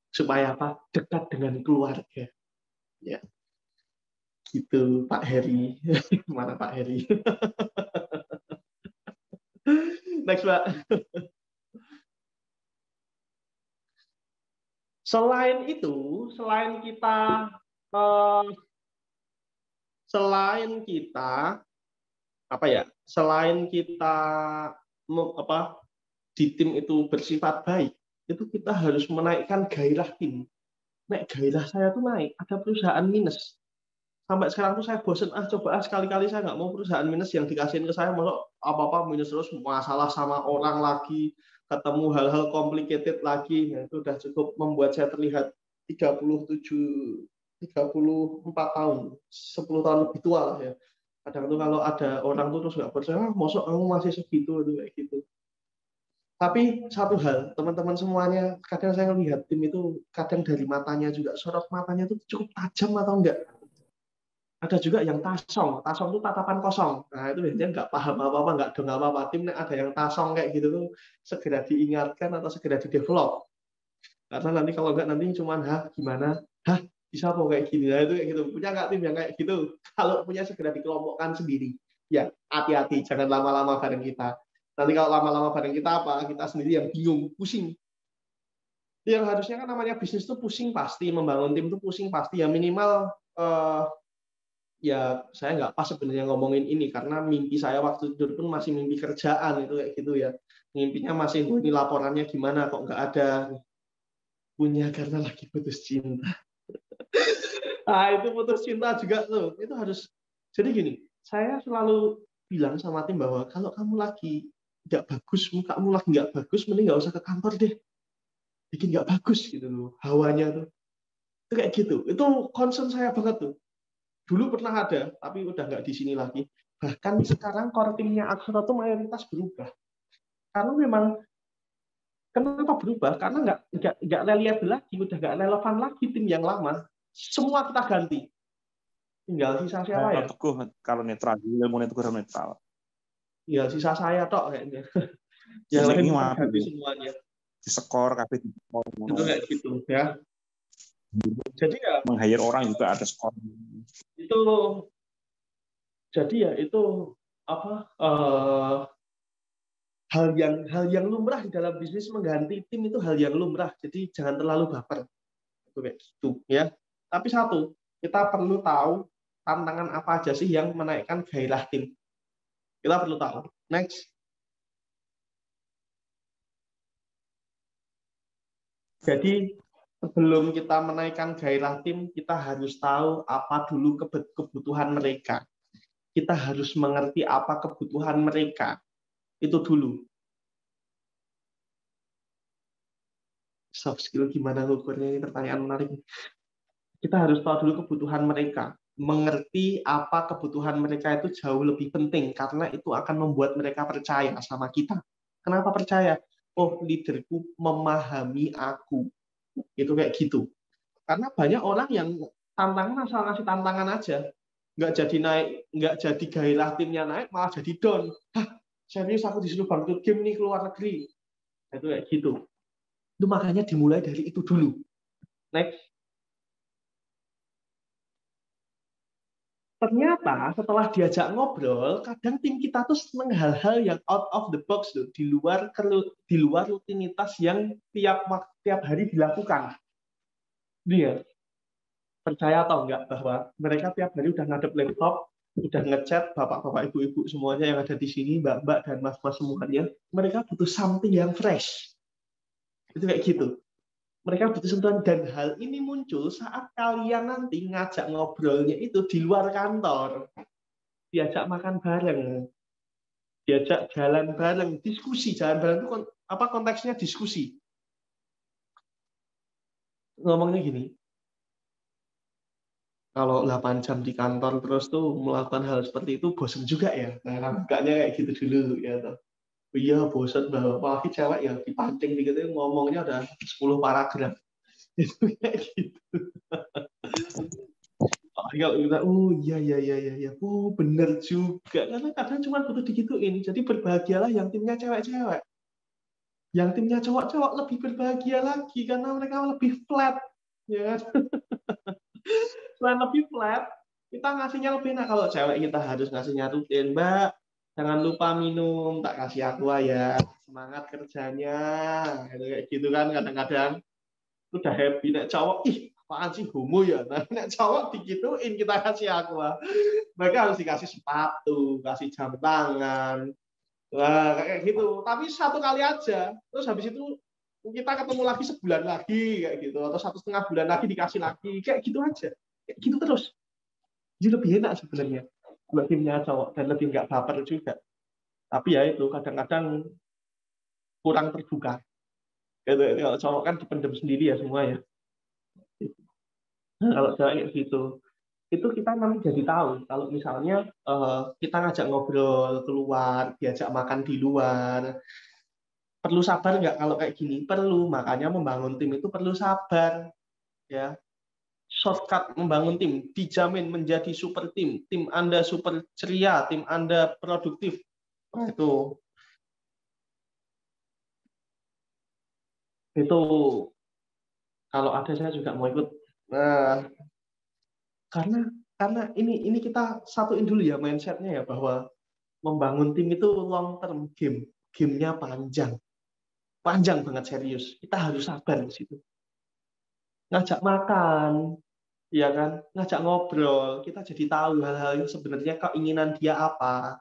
Supaya dekat dengan keluarga. Ya. Gitu, Pak Heri. Mana Pak Heri? Next, Pak. Selain itu, eh, selain kita apa ya? Selain kita apa di tim itu bersifat baik, itu kita harus menaikkan gairah tim. Nek gairah saya tuh naik, ada perusahaan minus. Sampai sekarang tuh saya bosen, coba sekali-kali saya nggak mau perusahaan minus yang dikasihin ke saya, malah apa-apa minus terus, masalah sama orang lagi, ketemu hal-hal complicated lagi, ya, itu udah cukup membuat saya terlihat 37, 34 tahun, 10 tahun lebih tua lah ya. Kadang tuh kalau ada orang tuh terus nggak percaya, mosok kamu masih segitu, itu kayak gitu. Tapi satu hal, teman-teman semuanya, kadang saya lihat tim itu, kadang dari matanya juga, sorot matanya itu cukup tajam atau enggak. Ada juga yang tasong itu tatapan kosong. Nah itu biasanya nggak paham apa-apa, nggak dong apa-apa. Tim ada yang tasong kayak gitu tuh segera diingatkan atau segera di-develop. Karena nanti kalau nggak nanti cuma gimana, bisa kok kayak gini. Nah itu kayak gitu. Punya nggak tim yang kayak gitu? Kalau punya segera dikelompokkan sendiri. Ya hati-hati, jangan lama-lama bareng kita. Nanti kalau lama-lama bareng kita apa? Kita sendiri yang bingung, pusing. Yang harusnya kan namanya bisnis tuh pusing pasti, membangun tim tuh pusing pasti. Ya minimal ya saya nggak pas sebenarnya ngomongin ini karena mimpi saya waktu tidur pun masih mimpi kerjaan itu kayak gitu ya, mimpinya masih ini laporannya gimana kok nggak ada, punya karena lagi putus cinta. Itu putus cinta juga tuh itu harus, jadi gini, saya selalu bilang sama tim bahwa kalau kamu lagi nggak bagus, mukamu lagi nggak bagus, mending nggak usah ke kantor deh, bikin nggak bagus gitu loh hawanya tuh, itu kayak gitu, itu concern saya banget tuh. Dulu pernah ada, tapi udah nggak di sini lagi. Bahkan sekarang core timnya Aksara itu mayoritas berubah. Karena memang, kenapa berubah? Karena nggak reliable lagi, udah nggak relevan lagi tim yang lama. Semua kita ganti. Tinggal sisa siapa ya? Teguh kalau netral, ilmu Teguh netral. Tinggal sisa saya tok kayaknya. Yang lain kita ganti semuanya. Di skor, kabeh di skor. Itu kayak gitu ya. Jadi ya meng-hire orang juga ada skor. Itu jadi ya itu apa? Hal yang lumrah di dalam bisnis, mengganti tim itu hal yang lumrah. Jadi jangan terlalu baper. Itu kayak gitu ya. Tapi satu, kita perlu tahu tantangan apa aja sih yang menaikkan gairah tim. Kita perlu tahu. Next. Jadi sebelum kita menaikkan gairah tim, kita harus tahu apa dulu kebutuhan mereka. Kita harus mengerti apa kebutuhan mereka. Itu dulu. Soft skill gimana ngukurnya, ini pertanyaan menarik. Kita harus tahu dulu kebutuhan mereka. Mengerti apa kebutuhan mereka itu jauh lebih penting, karena itu akan membuat mereka percaya sama kita. Kenapa percaya? Oh, leaderku memahami aku. Itu kayak gitu. Karena banyak orang yang tantangan asal ngasih tantangan aja. Nggak jadi naik, nggak jadi gairah timnya naik, malah jadi down. Serius aku disuruh bangkit game nih keluar negeri. Itu kayak gitu. Itu makanya dimulai dari itu dulu. Next. Ternyata setelah diajak ngobrol, kadang tim kita tuh seneng hal-hal yang out of the box tuh, di luar rutinitas yang tiap hari dilakukan. Dia percaya atau enggak bahwa mereka tiap hari udah ngadep laptop, udah ngechat bapak-bapak, ibu-ibu semuanya yang ada di sini, mbak-mbak dan mas-mas semuanya, mereka butuh something yang fresh. Itu kayak gitu. Mereka butuh sentuhan, dan hal ini muncul saat kalian nanti ngajak ngobrolnya itu di luar kantor. Diajak makan bareng, diajak jalan bareng, diskusi. Jalan bareng itu apa konteksnya? Diskusi. Ngomongnya gini, kalau 8 jam di kantor terus tuh melakukan hal seperti itu bosan juga ya. Nah, bukanya kayak gitu dulu ya. Iya bosan bahwa apalagi cewek ya dipancing gitu, ngomongnya ada 10 paragraf. Itu kayak gitu. Kalau kita, iya, bener juga. Karena kadang cuma butuh digituin. Jadi berbahagialah yang timnya cewek-cewek. Yang timnya cowok-cowok lebih berbahagia lagi karena mereka lebih flat, ya kan? Selain lebih flat, Kita ngasihnya lebih enak. Kalau cewek kita harus ngasihnya rutin, Mbak. Jangan lupa minum, tak kasih aqua ya. Semangat kerjanya. Kayak gitu kan kadang-kadang udah happy. Nek cowok, ih apaan sih homo ya. Nah, nek cowok digituin kita kasih aqua. Mereka harus dikasih sepatu, kasih jam tangan. Wah, kayak gitu. Tapi satu kali aja. Terus habis itu kita ketemu lagi sebulan lagi kayak gitu, atau 1,5 bulan lagi dikasih lagi, kayak gitu aja. Kayak gitu terus. Jadi lebih enak sebenarnya buat timnya cowok dan lebih nggak baper juga. Tapi ya itu kadang-kadang kurang terbuka. Gitu. Kalau cowok kan dipendam sendiri ya semua ya. Nah, kalau cewek kayak gitu, itu kita nanti jadi tahu kalau misalnya kita ngajak ngobrol keluar, diajak makan di luar, perlu sabar nggak kalau kayak gini? Perlu, makanya membangun tim itu perlu sabar. Ya, shortcut membangun tim dijamin menjadi super tim. Tim Anda super ceria, tim Anda produktif. Nah, itu kalau ada saya juga mau ikut. Nah, karena ini kita satuin dulu ya mindsetnya ya, bahwa membangun tim itu long term game. Gamenya panjang banget, serius. Kita harus sabar di situ. Ngajak makan, ya kan, ngajak ngobrol, kita jadi tahu hal-hal yang sebenarnya keinginan dia apa.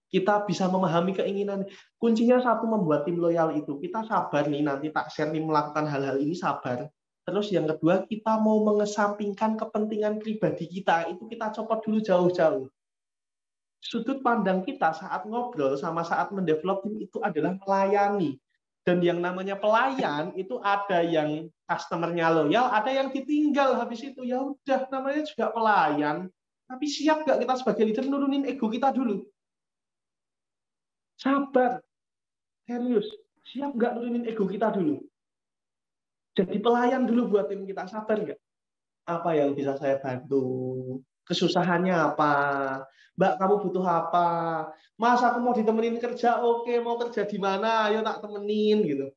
Kita bisa memahami keinginan. Kuncinya satu, membuat tim loyal itu. Kita sabar nih, nanti tak share nih melakukan hal-hal ini, sabar. Terus yang kedua, kita mau mengesampingkan kepentingan pribadi kita, itu kita copot dulu jauh-jauh. Sudut pandang kita saat ngobrol sama saat mendevelop tim itu adalah melayani. Dan yang namanya pelayan itu ada yang customer-nya loyal, ada yang ditinggal habis itu. Ya udah, namanya juga pelayan. Tapi siap nggak kita sebagai leader nurunin ego kita dulu? Sabar, serius. Siap nggak nurunin ego kita dulu? Jadi pelayan dulu buat tim kita, sabar nggak? Apa yang bisa saya bantu? Kesusahannya apa? Mbak, kamu butuh apa? Mas, aku mau ditemenin kerja, oke. Mau kerja di mana? Ayo tak temenin, gitu.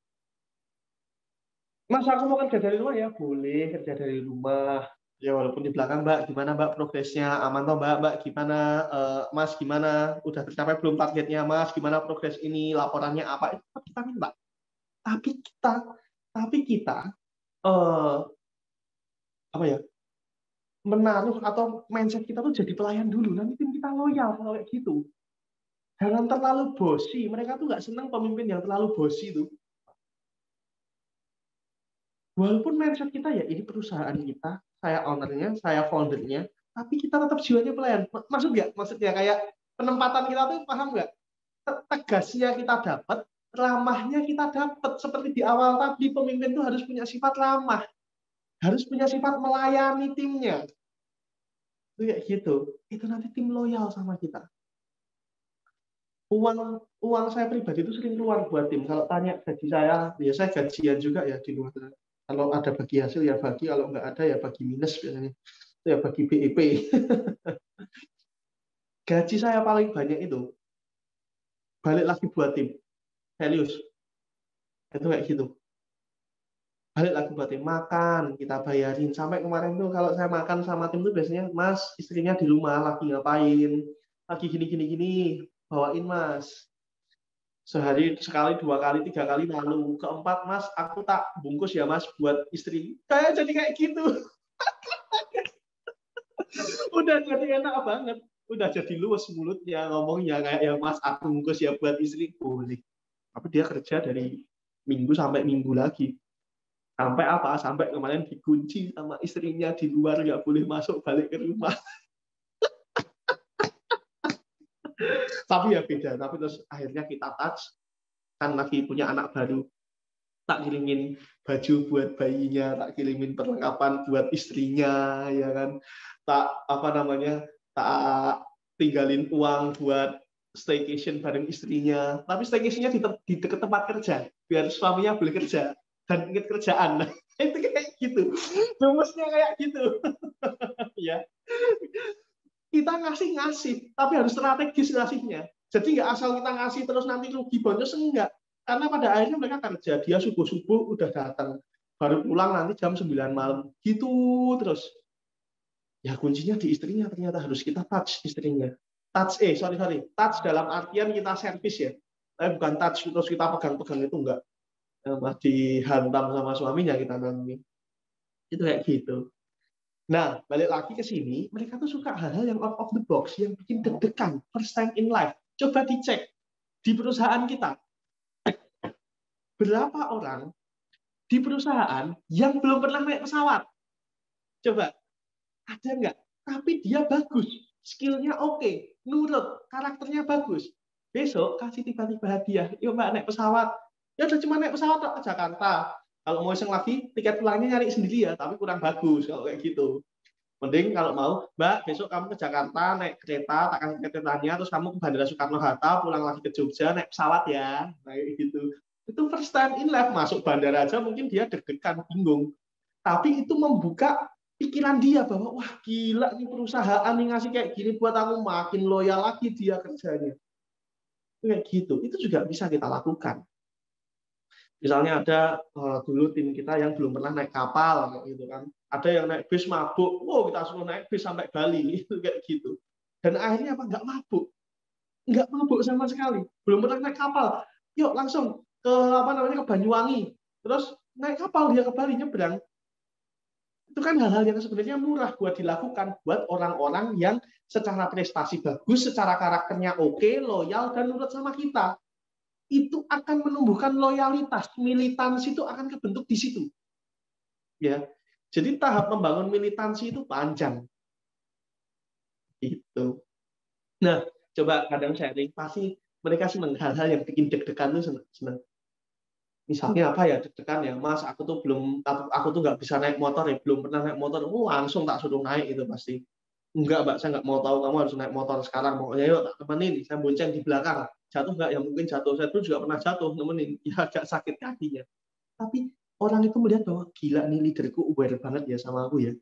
Mas, aku mau kerja dari rumah, ya boleh kerja dari rumah. Ya walaupun di belakang, Mbak, gimana Mbak progresnya? Aman toh Mbak? Mbak gimana? Mas gimana? Udah tercapai belum targetnya Mas? Gimana progres ini? Laporannya apa? Itu kita minta. Tapi kita apa ya? Menaruh atau mindset kita tuh jadi pelayan dulu. Nanti tim kita loyal kalau kayak gitu. Jangan terlalu bosi. Mereka tuh nggak senang pemimpin yang terlalu bosi tuh. Walaupun mindset kita ya ini perusahaan kita, saya ownernya, saya foundernya, tapi kita tetap jiwanya pelayan. Maksud nggak? Maksudnya kayak penempatan kita tuh paham nggak? Tegasnya kita dapat, ramahnya kita dapat. Seperti di awal tadi, pemimpin tuh harus punya sifat ramah, harus punya sifat melayani timnya. Itu kayak gitu. Itu nanti tim loyal sama kita. Uang saya pribadi itu sering keluar buat tim. Kalau tanya gaji saya, ya saya gajian juga ya di luar. Kalau ada bagi hasil ya bagi, kalau nggak ada ya bagi minus biasanya. Itu ya bagi BEP. Gaji saya paling banyak itu balik lagi buat tim. Serius. Itu kayak gitu. Balik lagi buat tim, makan kita bayarin. Sampai kemarin tuh kalau saya makan sama tim tuh biasanya, Mas, istrinya di rumah lagi ngapain, lagi gini, bawain Mas. Sehari sekali, 2 kali, 3 kali, lalu keempat, Mas, aku tak bungkus ya Mas buat istri. Kayak jadi kayak gitu. Udah jadi enak banget. Udah jadi luwes mulutnya ngomongnya kayak ya Mas, aku bungkus ya buat istri. Boleh. Tapi dia kerja dari minggu sampai minggu lagi. Sampai apa? Sampai kemarin dikunci sama istrinya di luar, nggak boleh masuk balik ke rumah. Tapi ya beda. Tapi terus akhirnya kita touch, kan lagi punya anak baru. Tak kirimin baju buat bayinya, tak kirimin perlengkapan buat istrinya, ya kan. Tak tinggalin uang buat staycation bareng istrinya. Tapi staycationnya di dekat tempat kerja, biar suaminya boleh kerja dan ingat kerjaan. Nah, itu kayak gitu. Rumusnya kayak gitu. Ya. Kita ngasih, tapi harus strategis ngasihnya. Jadi nggak asal kita ngasih terus nanti rugi bonus, enggak. Karena pada akhirnya mereka kerja, dia subuh-subuh udah datang, baru pulang nanti jam 9 malam. Gitu terus. Ya kuncinya di istrinya, ternyata harus kita touch istrinya. Touch dalam artian kita servis ya. Tapi bukan touch terus kita pegang-pegang, itu enggak. Dihantam sama suaminya kita nanti. Itu kayak gitu. Nah, balik lagi ke sini, mereka tuh suka hal-hal yang out of the box, yang bikin deg-degan, first time in life. Coba dicek di perusahaan kita. Berapa orang di perusahaan yang belum pernah naik pesawat? Coba, ada nggak? Tapi dia bagus, skill-nya oke, nurut, karakternya bagus. Besok kasih tiba-tiba hadiah, yuk Mbak naik pesawat. Ya udah cuma naik pesawat ke Jakarta. Kalau mau iseng lagi, tiket pulangnya nyari sendiri ya, tapi kurang bagus kalau kayak gitu. Mending kalau mau, Mbak, besok kamu ke Jakarta naik kereta, tak kasih keretanya, terus kamu ke Bandara Soekarno-Hatta, pulang lagi ke Jogja naik pesawat ya, kayak gitu. Itu first time in life, masuk bandara aja mungkin dia deg-degan, bingung. Tapi itu membuka pikiran dia bahwa wah gila nih perusahaan nih ngasih kayak gini buat aku, makin loyal lagi dia kerjanya. Kayak gitu. Itu juga bisa kita lakukan. Misalnya ada dulu tim kita yang belum pernah naik kapal kayak gitu kan. Ada yang naik bis mabuk. Wow, kita suruh naik bis sampai Bali itu kayak gitu. Dan akhirnya apa? Nggak mabuk. Nggak mabuk sama sekali. Belum pernah naik kapal. Yuk langsung ke ke Banyuwangi. Terus naik kapal dia ke Bali nyebrang. Itu kan hal-hal yang sebenarnya murah buat dilakukan buat orang-orang yang secara prestasi bagus, secara karakternya oke, loyal dan nurut sama kita. Itu akan menumbuhkan loyalitas, militansi itu akan kebentuk di situ. Ya. Jadi tahap membangun militansi itu panjang. Itu. Nah, coba kadang sharing pasti mereka senang hal-hal yang bikin deg-degan itu senang. Misalnya apa ya deg-degan ya, Mas, aku tuh nggak bisa naik motor ya, belum pernah naik motor. Langsung tak suruh naik itu pasti. Enggak, Mbak, saya nggak mau tahu kamu harus naik motor sekarang. Pokoknya yuk tak temenin, saya bonceng di belakang. Jatuh nggak? Ya mungkin jatuh. Saya tuh juga pernah jatuh, nemenin. Ya agak sakit kakinya. Tapi orang itu melihat bahwa gila nih leaderku aware banget ya sama aku ya.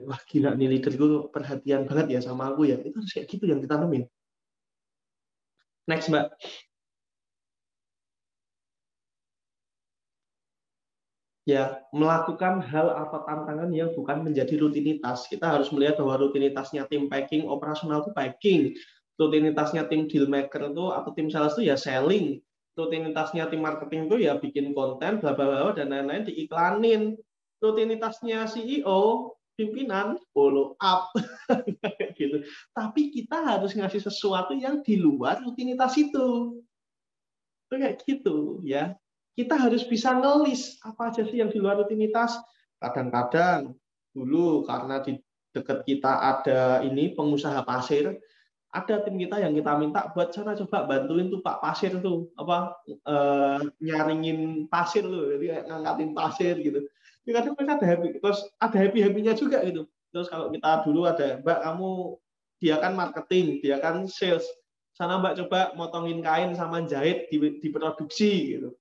Wah gila nih leaderku perhatian banget ya sama aku ya. Itu harus kayak gitu yang kita temuin. Next, Mbak. Ya, melakukan hal atau tantangan yang bukan menjadi rutinitas. Kita harus melihat bahwa rutinitasnya tim packing, operasional itu packing. Rutinitasnya tim deal maker itu atau tim sales itu ya selling. Rutinitasnya tim marketing itu ya bikin konten, bla bla bla dan lain-lain diiklanin. Rutinitasnya CEO, pimpinan follow up gitu. Tapi kita harus ngasih sesuatu yang di luar rutinitas itu. Itu kayak gitu ya. Kita harus bisa ngelis apa aja sih yang di luar rutinitas. Kadang-kadang dulu karena di dekat kita ada ini pengusaha pasir, ada tim kita yang kita minta buat sana coba bantuin tuh Pak Pasir tuh nyaringin pasir tuh, jadi ngangkatin pasir gitu. Kadang mereka ada happy, terus ada happy-happynya juga gitu. Terus kalau kita dulu ada Mbak, kamu dia kan marketing, dia kan sales, sana Mbak coba motongin kain sama jahit diproduksi gitu.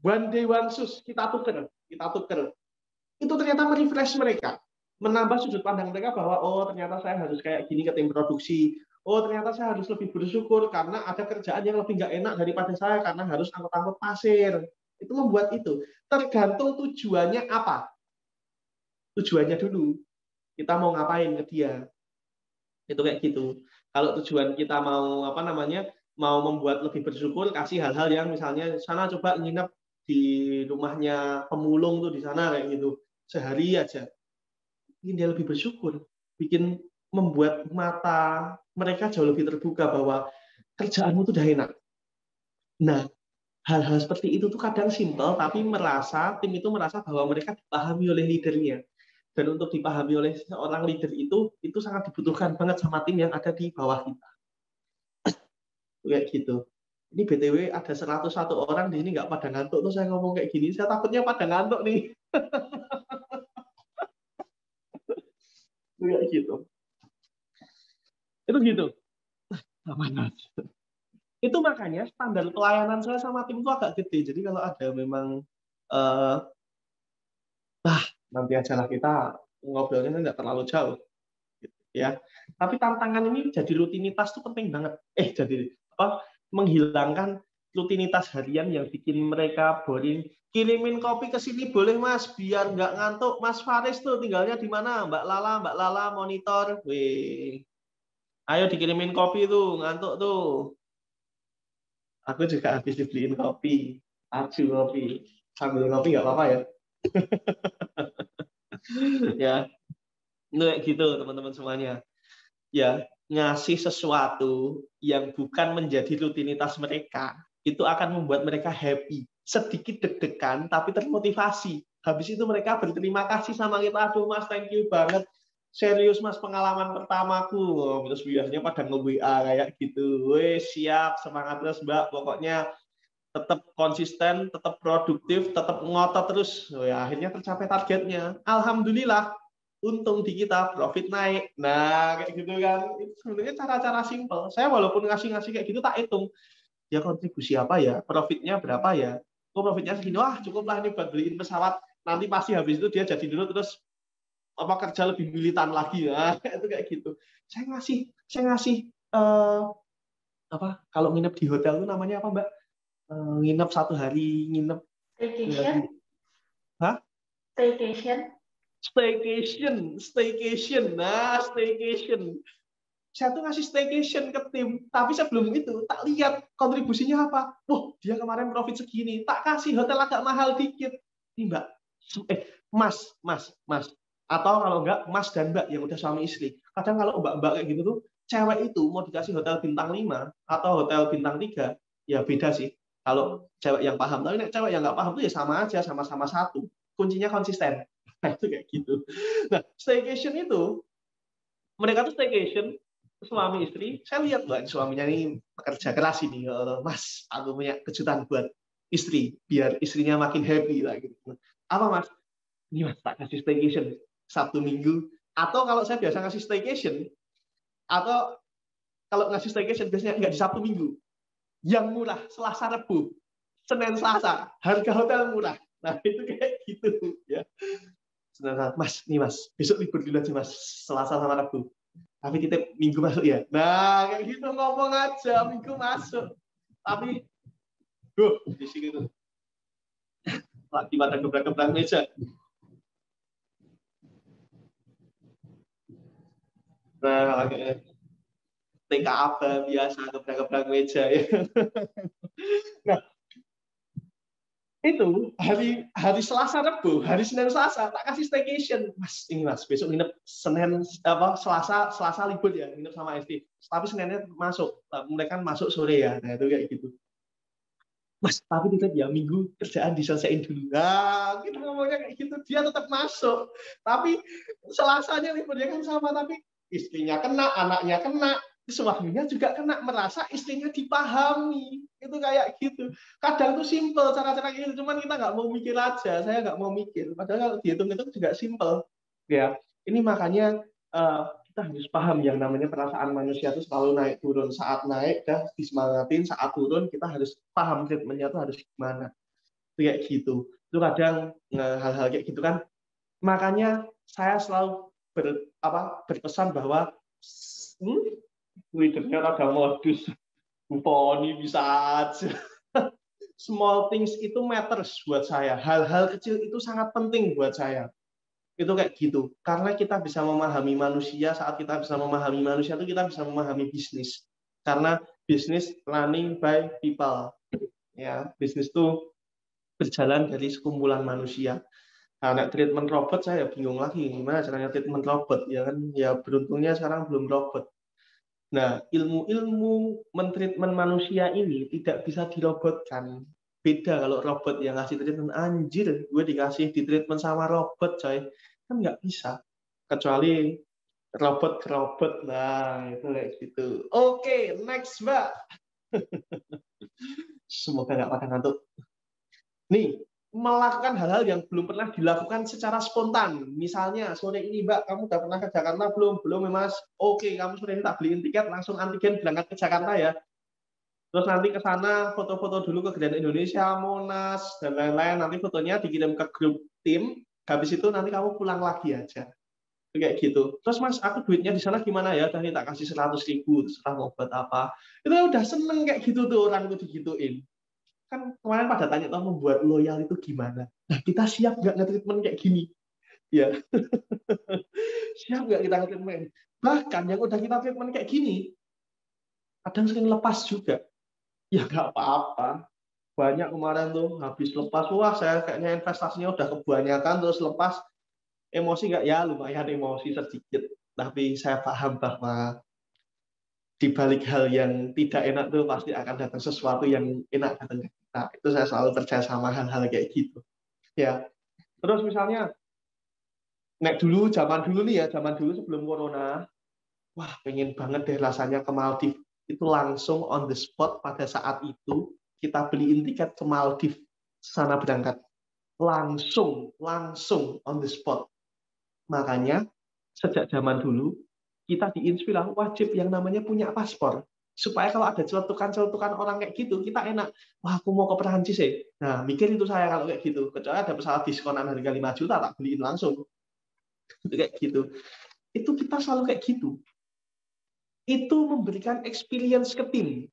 One day one shoes, kita tuker. Itu ternyata merefresh mereka, menambah sudut pandang mereka bahwa oh ternyata saya harus kayak gini ke tim produksi. Oh ternyata saya harus lebih bersyukur karena ada kerjaan yang lebih nggak enak daripada saya karena harus angkut-angkut pasir. Itu membuat itu. Tergantung tujuannya apa. Tujuannya dulu. Kita mau ngapain ke dia. Itu kayak gitu. Kalau tujuan kita mau mau membuat lebih bersyukur, kasih hal-hal yang misalnya sana coba nginep di rumahnya pemulung tuh di sana kayak gitu sehari aja, bikin dia lebih bersyukur, bikin membuat mata mereka jauh lebih terbuka bahwa kerjaanmu tuh udah enak. Nah, hal-hal seperti itu tuh kadang simpel, tapi tim itu merasa bahwa mereka dipahami oleh leadernya. Dan untuk dipahami oleh seorang leader itu sangat dibutuhkan banget sama tim yang ada di bawah kita. Kayak gitu. Ini BTW ada 101 orang di sini nggak pada ngantuk tuh saya ngomong kayak gini. Saya takutnya pada ngantuk nih. Kayak gitu. Itu gitu. Itu makanya standar pelayanan saya sama tim itu agak gede. Jadi kalau ada memang nanti aja lah kita ngobrolnya nggak terlalu jauh. Ya. Tapi tantangan ini jadi rutinitas tuh penting banget. Jadi menghilangkan rutinitas harian yang bikin mereka boring. Kirimin kopi ke sini boleh Mas, biar nggak ngantuk. Mas Faris tuh tinggalnya di mana? Mbak Lala monitor. Wih. Ayo dikirimin kopi tuh, ngantuk tuh. Aku juga habis dibeliin kopi. Aju kopi. Sambil ngopi nggak apa-apa ya. Ya, kayak gitu teman-teman semuanya. Ya, ngasih sesuatu yang bukan menjadi rutinitas mereka, itu akan membuat mereka happy. Sedikit deg-degan, tapi termotivasi. Habis itu mereka berterima kasih sama kita. Aduh Mas, thank you banget. Serius Mas, pengalaman pertamaku. Terus biasanya pada nge-WA kayak gitu. Weh, siap, semangat terus Mbak. Pokoknya tetap konsisten, tetap produktif, tetap ngotot terus. Ya, akhirnya tercapai targetnya. Alhamdulillah. Untung di kita, profit naik. Nah, kayak gitu kan. Itu sebenarnya cara-cara simpel. Saya walaupun ngasih-ngasih kayak gitu, tak hitung. Ya kontribusi apa ya? Profitnya berapa ya? Oh, profitnya segini. Wah, cukuplah ini buat beliin pesawat. Nanti pasti habis itu dia jadi dulu terus apa kerja lebih militan lagi. Nah, itu kayak gitu. Saya ngasih apa? Kalau nginep di hotel itu namanya apa, Mbak? Nginep 1 hari, nginep. Staycation. Hah? Staycation. Staycation. Nah, staycation. Saya tuh ngasih staycation ke tim, tapi sebelum itu tak lihat kontribusinya apa. Wah, dia kemarin profit segini, tak kasih hotel agak mahal dikit. Nih Mbak, Mas. Atau kalau enggak, Mas dan Mbak yang udah suami istri. Kadang kalau Mbak-mbak kayak gitu tuh, cewek itu mau dikasih hotel bintang 5 atau hotel bintang 3, ya beda sih. Kalau cewek yang paham, tapi cewek yang nggak paham tuh ya sama aja, sama-sama satu. Kuncinya konsisten. Nah, itu kayak gitu. Nah, staycation itu, mereka tuh staycation, suami istri, saya lihat loh suaminya ini pekerja keras ini, Mas, aku punya kejutan buat istri, biar istrinya makin happy lah gitu. Apa Mas? Ini Mas, tak kasih staycation Sabtu Minggu, atau kalau saya biasa ngasih staycation, atau kalau ngasih staycation biasanya nggak di Sabtu Minggu, yang murah, Selasa Rebu, Senin Selasa, harga hotel murah. Nah itu kayak gitu ya. Mas, nih Mas, besok libur dulu aja Mas, Selasa sama Rabu. Tapi titip Minggu masuk ya. Nah, kayak gitu ngomong aja, Minggu masuk. Tapi, di sini tuh. Lagi pada gebrak-gebrak meja. Nah, TKA biasa gebrak-gebrak meja ya. Nah, itu hari Selasa Rebu, hari Senin Selasa tak kasih staycation. Mas, ini Mas, besok nginep Senin apa Selasa libur ya, nginep sama istri. Tapi Seninnya masuk. Mereka kan masuk sore ya. Nah, itu kayak gitu. Mas, tapi tetap ya Minggu kerjaan diselesaikan dulu. Nah, kita ngomongnya kayak gitu, dia tetap masuk. Tapi Selasanya liburnya kan sama, tapi istrinya kena, anaknya kena, suaminya juga kena, merasa istrinya dipahami. Itu kayak gitu. Kadang tuh simple cara-cara gitu, cuman kita nggak mau mikir aja. Saya nggak mau mikir. Padahal kalau dihitung itu juga simple. Ya, ini makanya kita harus paham yang namanya perasaan manusia itu selalu naik turun. Saat naik dah disemangatin, saat turun kita harus paham treatmentnya itu harus gimana. Itu kayak gitu. Itu kadang hal-hal kayak gitu kan. Makanya saya selalu berpesan bahwa leadernya rada modus. Poni bisa aja. Small things itu matters buat saya. Hal-hal kecil itu sangat penting buat saya. Itu kayak gitu. Karena kita bisa memahami manusia, saat kita bisa memahami manusia itu kita bisa memahami bisnis. Karena bisnis running by people. Ya, bisnis itu berjalan dari sekumpulan manusia. Nah, treatment robot saya bingung lagi gimana caranya treatment robot ya kan? Ya beruntungnya sekarang belum robot. Nah, ilmu mentreatment manusia ini tidak bisa dirobotkan. Beda kalau robot yang ngasih treatment, anjir, gue dikasih di treatment sama robot, coy. Kan nggak bisa. Kecuali robot ke robot. Nah, itu kayak gitu. Oke, next, Mbak. Semoga nggak pada ngantuk. Nih, melakukan hal-hal yang belum pernah dilakukan secara spontan. Misalnya, sore ini Mbak, kamu udah pernah ke Jakarta belum? Belum ya Mas? Oke, kamu sore ini tak beliin tiket, langsung antigen berangkat ke Jakarta ya. Terus nanti ke sana foto-foto dulu ke Grand Indonesia, Monas, dan lain-lain. Nanti fotonya dikirim ke grup tim, habis itu nanti kamu pulang lagi aja. Kayak gitu. Terus Mas, aku duitnya di sana gimana ya? Udah tak kasih 100.000, terserah mau buat apa. Itu udah seneng kayak gitu tuh orang itu digituin. kan kemarin pada tanya tuh membuat loyal itu gimana. Nah, kita siap nggak nge-treatment kayak gini? Ya, siap nggak kita nge-treatment? Bahkan yang udah kita treatment kayak gini, kadang sering lepas juga. Ya nggak apa-apa. Banyak kemarin tuh habis lepas, wah saya kayaknya investasinya udah kebanyakan terus lepas, emosi nggak? Ya lumayan emosi sedikit. Tapi saya paham bahwa di balik hal yang tidak enak tuh pasti akan datang sesuatu yang enak datang ke kita. Itu saya selalu percaya sama hal-hal kayak gitu. Ya. Terus misalnya, dulu, zaman dulu nih ya, zaman dulu sebelum corona, wah pengen banget deh rasanya ke Maldives. Itu langsung on the spot pada saat itu, kita beliin tiket ke Maldives, sana berangkat. Langsung on the spot. Makanya, sejak zaman dulu, kita diinspirasi wajib yang namanya punya paspor. Supaya kalau ada celetukan-celetukan orang kayak gitu, kita enak. Wah, aku mau ke Perancis ya. Nah, mikir itu saya kalau kayak gitu. Kecuali ada pesawat diskonan harga 5 juta, tak beliin langsung. Kayak gitu. Itu kita selalu kayak gitu. Itu memberikan experience ke tim.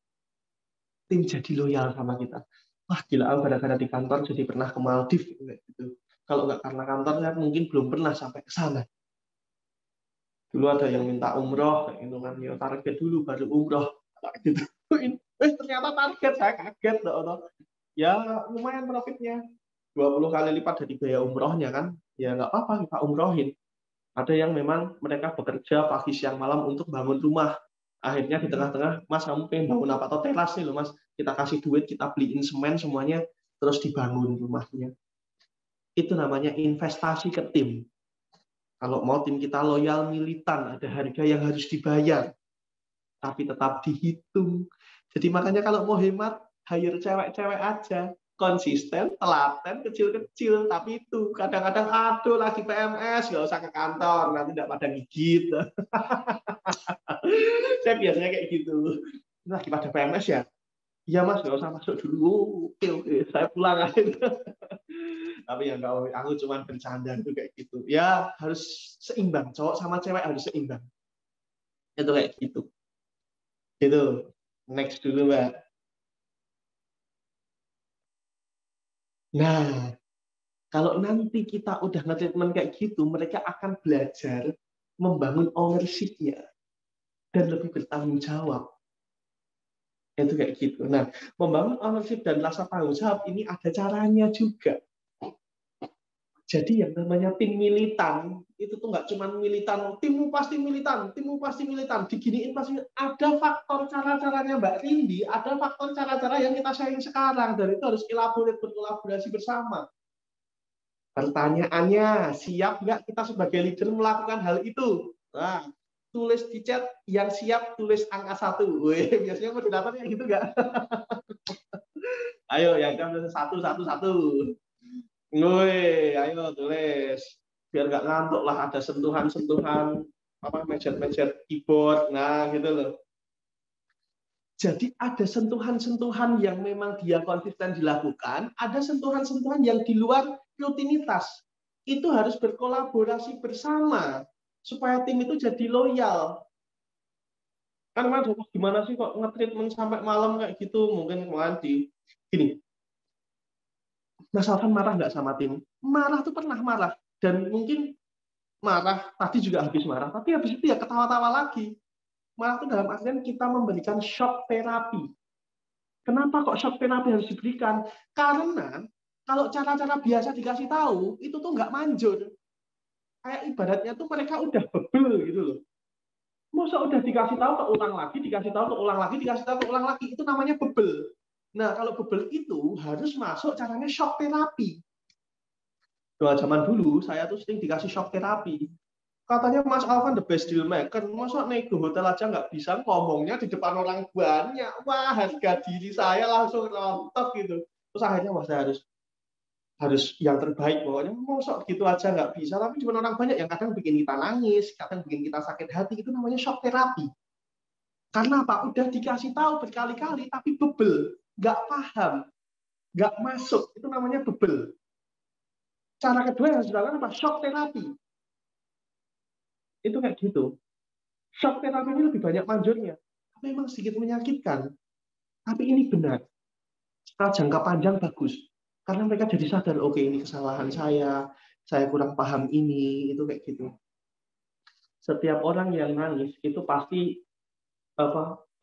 Tim jadi loyal sama kita. Wah, gila, aku gara-gara di kantor jadi pernah ke Maldives. Gitu. Kalau nggak karena kantornya, mungkin belum pernah sampai ke sana. Dulu ada yang minta umroh, kayak gitu kan, ya target dulu baru umroh, gitu. Ternyata target saya kaget, ya lumayan profitnya, 20 kali lipat dari biaya umrohnya kan, ya nggak apa-apa kita umrohin. Ada yang memang mereka bekerja pagi siang malam untuk bangun rumah, akhirnya di tengah-tengah, Mas kamu pengen bangun apa, atau teras nih loh Mas, kita kasih duit, kita beliin semen semuanya, terus dibangun rumahnya. Itu namanya investasi ke tim. Kalau mau tim kita loyal, militan, ada harga yang harus dibayar, tapi tetap dihitung. Jadi makanya kalau mau hemat, hire cewek-cewek aja. Konsisten, telaten, kecil-kecil. Tapi itu kadang-kadang, aduh lagi PMS, nggak usah ke kantor, nanti tidak pada gigit. Saya biasanya kayak gitu. Lagi pada PMS ya? Iya Mas, nggak usah masuk dulu. Oke, saya pulang aja. Tapi ya enggak, aku cuma bercanda itu kayak gitu. Ya harus seimbang, cowok sama cewek harus seimbang. Itu kayak gitu. Itu. Next dulu, Mbak. Nah, kalau nanti kita udah nge-treatment kayak gitu, mereka akan belajar membangun ownership-nya dan lebih bertanggung jawab. Itu kayak gitu. Nah, membangun ownership dan rasa tanggung jawab ini ada caranya juga. Jadi yang namanya tim militan itu tuh nggak cuma militan, timmu pasti militan, diginiin pasti ada faktor cara-caranya Mbak Rindi, ada faktor cara-cara yang kita sharing sekarang, dan itu harus berkolaborasi bersama. Pertanyaannya, siap nggak kita sebagai leader melakukan hal itu? Nah, tulis di chat yang siap, tulis angka 1. Wih, biasanya moderatornya gitu nggak? Ayo, yang kan 1. Woi, ayo tulis. Biar nggak ngantuk lah, ada sentuhan-sentuhan, apa, mencet-mencet keyboard, nah gitu loh. Jadi ada sentuhan-sentuhan yang memang dia konsisten dilakukan, ada sentuhan-sentuhan yang di luar rutinitas. Itu harus berkolaborasi bersama, supaya tim itu jadi loyal. Kan gimana sih kok nge-treatment sampai malam kayak gitu, mungkin kemarin gini, Mas Alvan marah nggak sama tim? Marah tuh pernah marah. Dan mungkin marah, tadi juga habis marah. Tapi habis itu ya ketawa-tawa lagi. Marah itu dalam artian kita memberikan shock terapi. Kenapa kok shock terapi harus diberikan? Karena kalau cara-cara biasa dikasih tahu, itu tuh nggak manjur. Kayak ibaratnya tuh mereka udah bebel gitu loh. Masa udah dikasih tahu, keulang lagi, dikasih tahu, keulang lagi, dikasih tahu, keulang lagi. Itu namanya bebel. Nah, kalau bebel itu harus masuk caranya shock terapi. Nah, zaman dulu saya tuh sering dikasih shock terapi. Katanya Mas Alvan the best deal maker. Masa nego hotel aja nggak bisa ngomongnya di depan orang banyak. Wah, harga diri saya langsung rontok gitu. Terus akhirnya wah, saya harus yang terbaik pokoknya. Masa gitu aja nggak bisa. Tapi cuma orang banyak yang kadang bikin kita nangis, kadang bikin kita sakit hati. Itu namanya shock terapi. Karena apa? Udah dikasih tahu berkali-kali tapi bebel, nggak paham, nggak masuk. Itu namanya bebel. Cara kedua yang harus dilakukan apa? Shock terapi. Itu kayak gitu. Shock terapi ini lebih banyak manjurnya. Memang sedikit menyakitkan. Tapi ini benar. secara jangka panjang bagus. Karena mereka jadi sadar, oke ini kesalahan saya kurang paham ini, itu kayak gitu. Setiap orang yang nangis itu pasti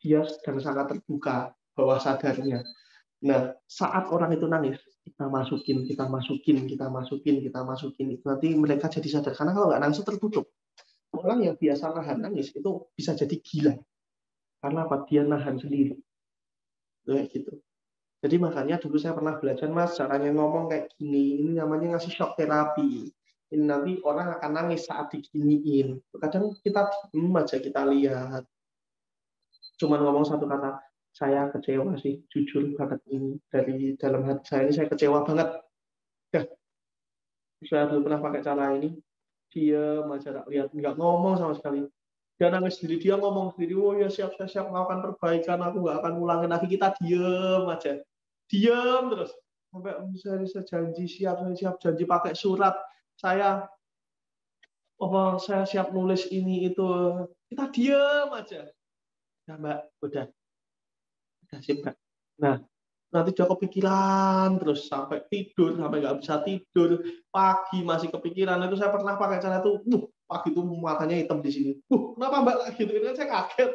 dia sedang sangat terbuka bawah sadarnya. Nah, saat orang itu nangis, kita masukin, nanti mereka jadi sadar. Karena kalau nggak nangis tertutup. Orang yang biasa nahan nangis itu bisa jadi gila. Karena apa? Dia nahan sendiri. Kayak gitu. Jadi makanya dulu saya pernah belajar, Mas, caranya ngomong kayak gini. Ini namanya ngasih shock terapi. Ini nanti orang akan nangis saat diginiin. Kadang kita diem aja, kita lihat. Cuman ngomong satu kata, saya kecewa sih, jujur banget ini. Dari dalam hati saya ini, saya kecewa banget. Dah, saya dulu pernah pakai cara ini. Diam aja, lihat. Nggak ngomong sama sekali. Dia nangis sendiri, dia ngomong sendiri, oh ya siap melakukan perbaikan, aku nggak akan ulangin lagi. Kita diem aja. Diam terus sampai saya janji siap janji pakai surat saya siap nulis ini itu, kita diam aja. Nah, Mbak, udah sip, Mbak. Nah, nanti udah kepikiran terus sampai tidur, sampai nggak bisa tidur, pagi masih kepikiran. Itu saya pernah pakai cara itu, pagi itu matanya hitam di sini. Kenapa Mbak gitu? Ini saya kaget.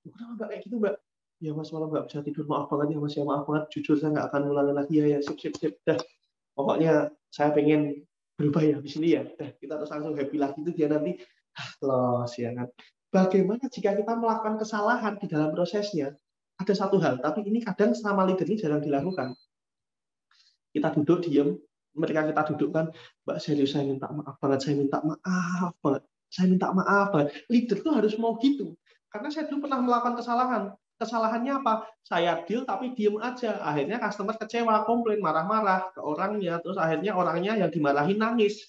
Kenapa Mbak kayak gitu, Mbak? Ya Mas, malam nggak bisa tidur, maaf banget ya Mas, ya maaf banget, jujur saya nggak akan ulangi lagi ya, sip, dah, pokoknya saya pengen berubah ya di sini ya, dah, kita terus langsung happy lagi itu dia nanti, loh, ya kan. Bagaimana jika kita melakukan kesalahan di dalam prosesnya? Ada satu hal, tapi ini kadang selama leader ini jarang dilakukan. Kita duduk diam, mereka kita dudukkan, Mbak serius saya minta maaf banget, saya minta maaf banget. Leader tuh harus mau gitu, karena saya dulu pernah melakukan kesalahan. Kesalahannya apa? Saya deal tapi diem aja. Akhirnya customer kecewa, komplain, marah-marah ke orangnya. Terus akhirnya orangnya yang dimarahin nangis.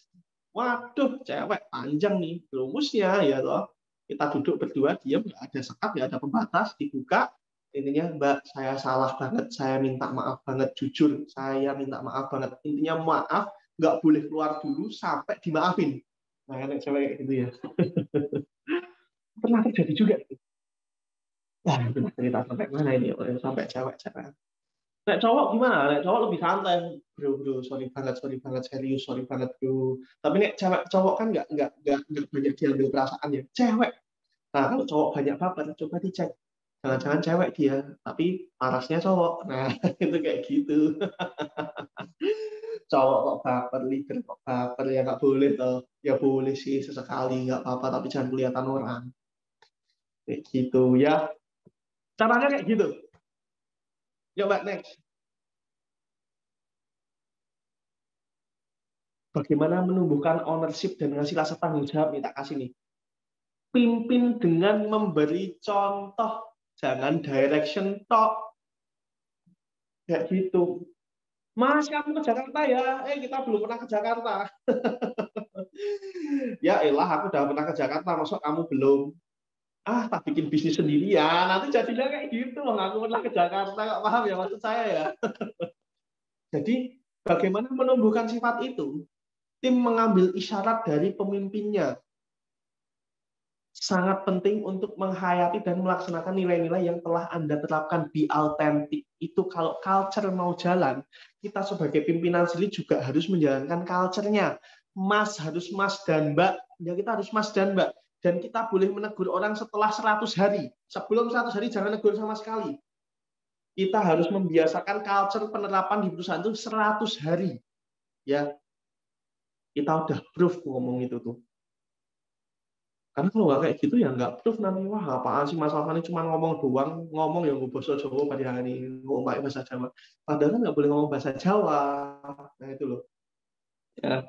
Waduh, cewek panjang nih. Rumusnya ya toh. Kita duduk berdua, diem, nggak ada sekat, nggak ada pembatas, dibuka. Intinya, Mbak, saya salah banget. Saya minta maaf banget, jujur. Saya minta maaf banget. Intinya maaf, nggak boleh keluar dulu sampai dimaafin. Nah, kan cewek kayak gitu ya. Pernah terjadi juga. Wah, cerita sampai mana ini? Sampai cewek-cewek. Nek cowok gimana? Nek cowok lebih santai. Bro, sorry banget, serius, sorry banget, bro. Tapi nek cewek cowok kan nggak banyak diambil perasaan ya. Cewek. Nah, kalau cowok banyak baper, coba dicek. Jangan-jangan cewek dia, tapi parasnya cowok. Nah, itu kayak gitu. Cowok kok baper, leader kok baper, ya nggak boleh toh. Ya boleh sih sesekali, nggak apa-apa, tapi jangan kelihatan orang. Kayak gitu ya. Caranya kayak gitu. Yuk, Mbak, next. Bagaimana menumbuhkan ownership dan ngasih rasa tanggung jawab nih, tak kasih nih. Pimpin dengan memberi contoh, jangan direction tok. Kayak gitu. Mas, kamu ke Jakarta ya? Kita belum pernah ke Jakarta. Ya elah, aku udah pernah ke Jakarta, masuk kamu belum? Tak bikin bisnis sendiri ya. Nanti jadinya kayak gitu loh, aku pernah ke Jakarta, nggak paham ya maksud saya ya. Jadi, bagaimana menumbuhkan sifat itu? Tim mengambil isyarat dari pemimpinnya. Sangat penting untuk menghayati dan melaksanakan nilai-nilai yang telah Anda terapkan. Be authentic. Itu kalau culture mau jalan, kita sebagai pimpinan sendiri juga harus menjalankan culture-nya. Mas harus Mas dan Mbak. Ya, kita harus Mas dan Mbak. Dan kita boleh menegur orang setelah 100 hari. Sebelum 100 hari jangan negur sama sekali. Kita harus membiasakan culture penerapan di perusahaan itu 100 hari. Ya, kita udah proof ngomong itu tuh. Karena kalau nggak kayak gitu ya nggak proof nanti, wah apaan sih Mas Alvan ini cuma ngomong doang, ngomong yang bahasa Jawa pada hari ini, ngomong pakai bahasa Jawa. Padahal kan nggak boleh ngomong bahasa Jawa. Nah itu loh. Ya.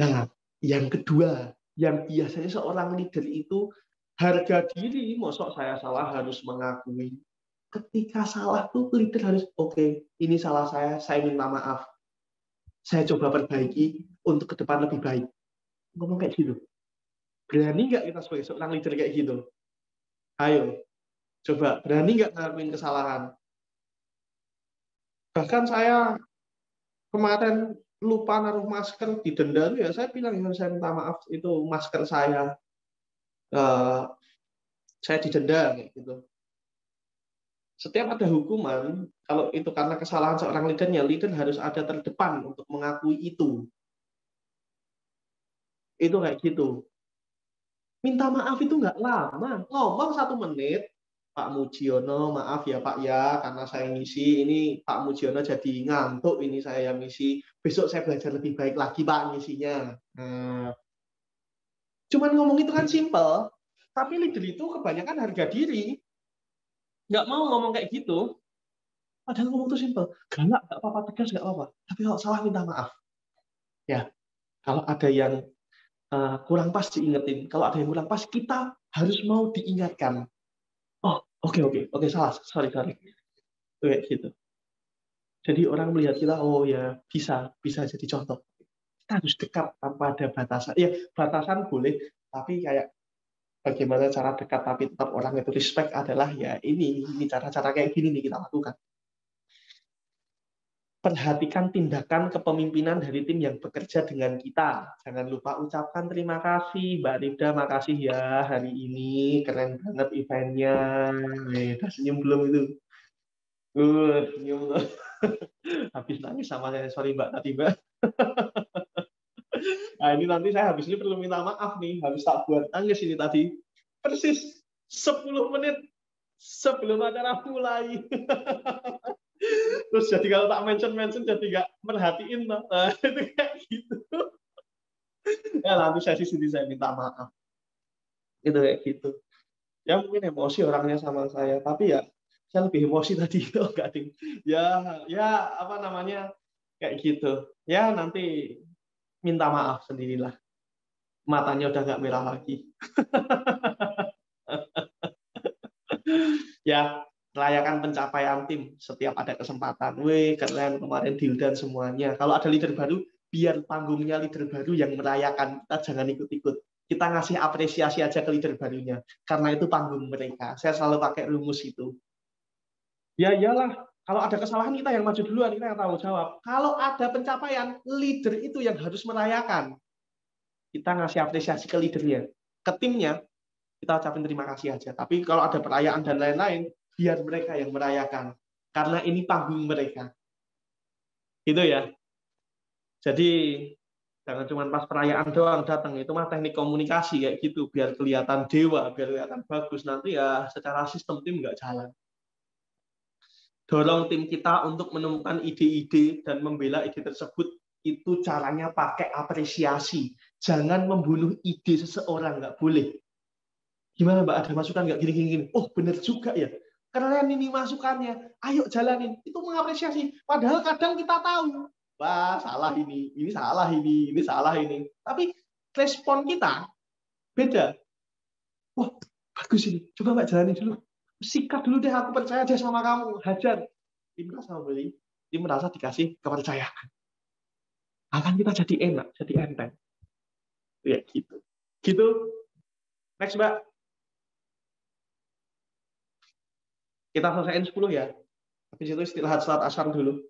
Nah, yang kedua, yang biasanya seorang leader itu harga diri, mosok saya salah harus mengakui. Ketika salah tuh leader harus, oke, ini salah saya minta maaf. Saya coba perbaiki untuk ke depan lebih baik. Ngomong kayak gitu. Berani nggak kita sebagai seorang leader kayak gitu? Ayo, coba berani nggak ngelakuin kesalahan? Bahkan saya kemarin lupa naruh masker di denda ya, saya bilang ya saya minta maaf itu masker saya didenda kayak gitu. Setiap ada hukuman, kalau itu karena kesalahan seorang leadernya, leader harus ada terdepan untuk mengakui itu. Itu kayak gitu. Minta maaf itu nggak lama. Ngomong 1 menit, Pak Mujiono, maaf ya Pak ya, karena saya ngisi, ini Pak Mujiono jadi ngantuk, ini saya yang ngisi. Besok saya belajar lebih baik lagi Pak ngisinya. Cuman ngomong itu kan simple, tapi leader itu kebanyakan harga diri. Nggak mau ngomong kayak gitu. Padahal ngomong itu simple. Galak, nggak apa-apa, tegas, nggak apa-apa. Tapi kalau salah minta maaf. Ya, kalau ada yang kurang pas diingetin. Kalau ada yang kurang pas, kita harus mau diingatkan. Oh, oke, salah, sorry. Kayak gitu. Jadi orang melihat kita, oh ya bisa jadi contoh. Kita harus dekat tanpa ada batasan. Ya, batasan boleh, tapi kayak bagaimana cara dekat tapi tetap orang itu respect adalah ya ini cara-cara kayak gini nih kita lakukan. Perhatikan tindakan kepemimpinan dari tim yang bekerja dengan kita. Jangan lupa ucapkan terima kasih, Mbak Rifda, makasih ya hari ini, keren banget eventnya. Udah senyum belum itu? Senyum. Habis nangis sama saya, sorry Mbak, tadi Mbak. Nah ini nanti saya habis ini perlu minta maaf nih, habis tak buat nangis ini tadi. Persis 10 menit sebelum acara mulai. Terus jadi kalau tak mention jadi nggak merhatiin, nah, itu kayak gitu. Ya nanti sesi sini saya minta maaf. Itu kayak gitu. Ya mungkin emosi orangnya sama saya, tapi ya saya lebih emosi tadi itu enggak ding. Ya apa namanya kayak gitu. Ya nanti minta maaf sendirilah. Matanya udah nggak merah lagi. Ya merayakan pencapaian tim setiap ada kesempatan. Wih, keren kemarin deal dan semuanya. Kalau ada leader baru, biar panggungnya leader baru yang merayakan. Kita jangan ikut-ikut. Kita ngasih apresiasi aja ke leader barunya. Karena itu panggung mereka. Saya selalu pakai rumus itu. Ya iyalah, kalau ada kesalahan kita yang maju duluan, kita yang tanggung jawab. Kalau ada pencapaian, leader itu yang harus merayakan. Kita ngasih apresiasi ke leadernya. Ke timnya, kita ucapin terima kasih aja. Tapi kalau ada perayaan dan lain-lain, biar mereka yang merayakan. Karena ini panggung mereka. Gitu ya. Jadi jangan cuma pas perayaan doang datang, itu mah teknik komunikasi kayak gitu, biar kelihatan dewa, biar kelihatan bagus. Nanti ya secara sistem tim nggak jalan. Dorong tim kita untuk menemukan ide-ide dan membela ide tersebut, itu caranya pakai apresiasi. Jangan membunuh ide seseorang, nggak boleh. Gimana Mbak, ada masukan nggak gini-gini? Oh benar juga ya, keren ini masukannya, ayo jalanin. Itu mengapresiasi. Padahal kadang kita tahu, wah salah ini salah ini salah ini. Tapi respon kita beda. Wah bagus ini, coba Mbak jalanin dulu. Sikat dulu deh, aku percaya deh sama kamu, hajar. Tim merasa beli, tim merasa dikasih kepercayaan. Akan kita jadi enak, jadi enteng. Ya gitu. Gitu. Next Mbak. Kita selesaiin 10 ya. Habis itu istirahat salat asar dulu.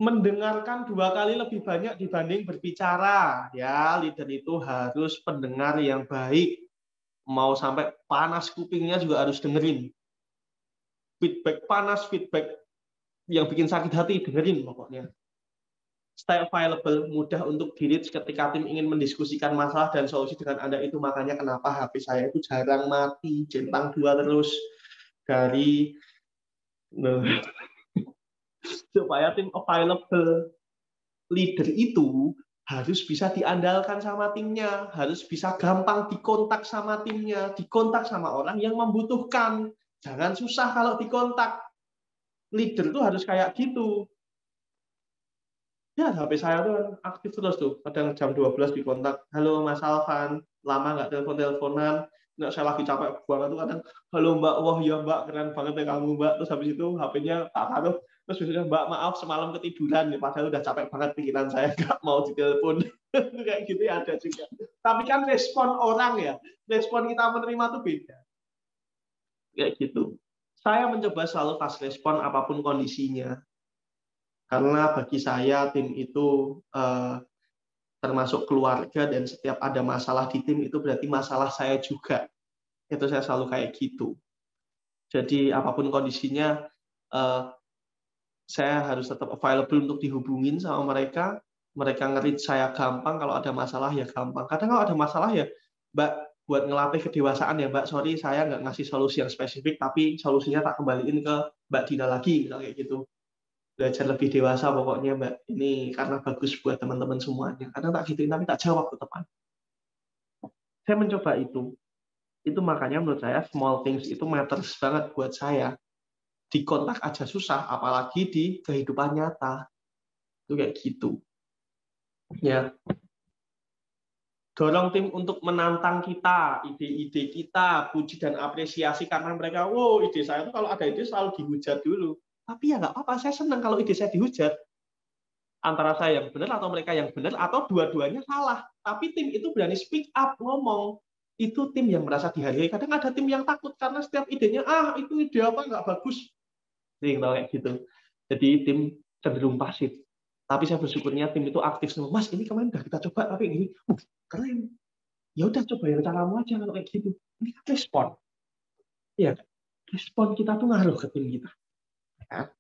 Mendengarkan 2 kali lebih banyak dibanding berbicara. Ya, leader itu harus pendengar yang baik. Mau sampai panas kupingnya juga harus dengerin. Feedback panas, feedback yang bikin sakit hati, dengerin pokoknya. Stay available, mudah untuk di-reach ketika tim ingin mendiskusikan masalah dan solusi dengan Anda. Itu makanya kenapa HP saya itu jarang mati, centang 2 terus dari supaya tim available. Leader itu harus bisa diandalkan sama timnya, harus bisa gampang dikontak sama timnya, dikontak sama orang yang membutuhkan. Jangan susah kalau dikontak. Leader itu harus kayak gitu. Ya, HP saya tuh aktif terus tuh. Kadang jam 12 dikontak. Halo Mas Alvan, lama nggak telepon-teleponan. Nggak, saya lagi capek banget tuh kadang. Halo Mbak, wah ya Mbak, keren banget ya kamu Mbak. Terus habis itu HP-nya tak taruh. Terus biasanya Mbak, maaf semalam ketiduran. Padahal udah capek banget pikiran saya, nggak mau ditelepon. Kayak gitu ya ada juga. Tapi kan respon orang ya. Respon kita menerima tuh beda. Kayak gitu. Saya mencoba selalu fast respon apapun kondisinya. Karena bagi saya tim itu termasuk keluarga, dan setiap ada masalah di tim itu berarti masalah saya juga. Itu saya selalu kayak gitu. Jadi apapun kondisinya, saya harus tetap available untuk dihubungin sama mereka. Mereka nge-reach saya gampang, kalau ada masalah ya gampang. Kadang kalau ada masalah ya, Mbak, buat ngelatih kedewasaan ya Mbak, sorry saya nggak ngasih solusi yang spesifik, tapi solusinya tak kembaliin ke Mbak Dina lagi, misalnya kayak gitu. Belajar lebih dewasa pokoknya Mbak, ini karena bagus buat teman-teman semuanya. Kadang tak gituin, tapi tak jawab tetap. Saya mencoba itu makanya menurut saya small things itu matters banget buat saya. Di kontak aja susah, apalagi di kehidupan nyata. Itu kayak gitu. Ya, dorong tim untuk menantang kita, ide-ide kita, puji dan apresiasi karena mereka, wow ide saya itu kalau ada ide selalu dihujat dulu. Tapi ya nggak apa-apa, saya senang kalau ide saya dihujat. Antara saya yang benar atau mereka yang benar, atau dua-duanya salah. Tapi tim itu berani speak up, ngomong. Itu tim yang merasa dihargai. Kadang ada tim yang takut karena setiap idenya, itu ide apa nggak bagus. Sering kayak gitu. Jadi tim cenderung pasif. Tapi saya bersyukurnya tim itu aktif semua. Mas, ini kemarin udah kita coba, tapi ini keren. Ya udah coba yang caramu aja kalau kayak gitu. Ini kan respon. Iya, respon kita tuh ngaruh ke tim kita. Ya.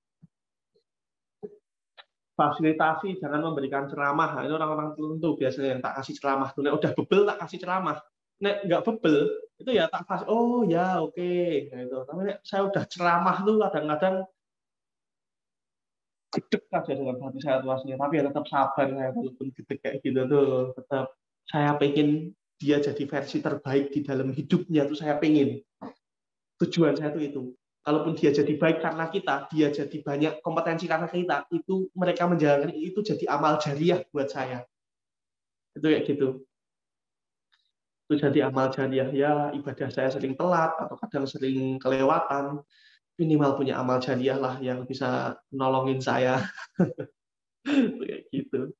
Fasilitasi, jangan memberikan ceramah. Nah, ini orang-orang tertentu biasanya yang tak kasih ceramah. Tuh, udah bebel tak kasih ceramah. Nek nggak bebel, itu ya tak kasih. Oh ya, oke. Nah, itu. Tapi saya udah ceramah tuh kadang-kadang gedek aja dengan hati saya tuasnya, tapi ya tetap sabar saya walaupun gedek kayak gitu tuh, tetap saya pengen dia jadi versi terbaik di dalam hidupnya tuh saya pengen. Tujuan saya tuh itu. Kalaupun dia jadi baik karena kita, dia jadi banyak kompetensi karena kita, itu mereka menjalankan itu jadi amal jariah buat saya. Itu kayak gitu. Itu jadi amal jariah ya, ibadah saya sering telat atau kadang sering kelewatan, minimal punya amal jariah lah yang bisa nolongin saya. Kayak gitu.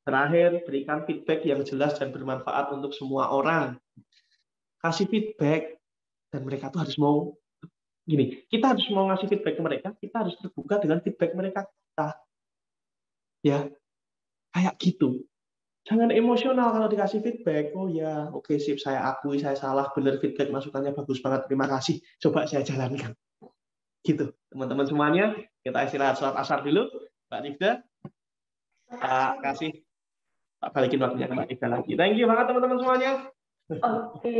Terakhir, berikan feedback yang jelas dan bermanfaat untuk semua orang. Kasih feedback, dan mereka tuh harus mau, gini, kita harus mau ngasih feedback ke mereka, kita harus terbuka dengan feedback mereka. Ya, kayak gitu. Jangan emosional kalau dikasih feedback. Oh ya, oke sip, saya akui, saya salah, benar feedback, masukannya bagus banget, terima kasih. Coba saya jalankan. Gitu, teman-teman semuanya, kita istirahat sholat asar dulu. Mbak Nifda, kasih tak balikin waktunya ke Mbak Ika lagi. Thank you banget teman-teman semuanya. Oke.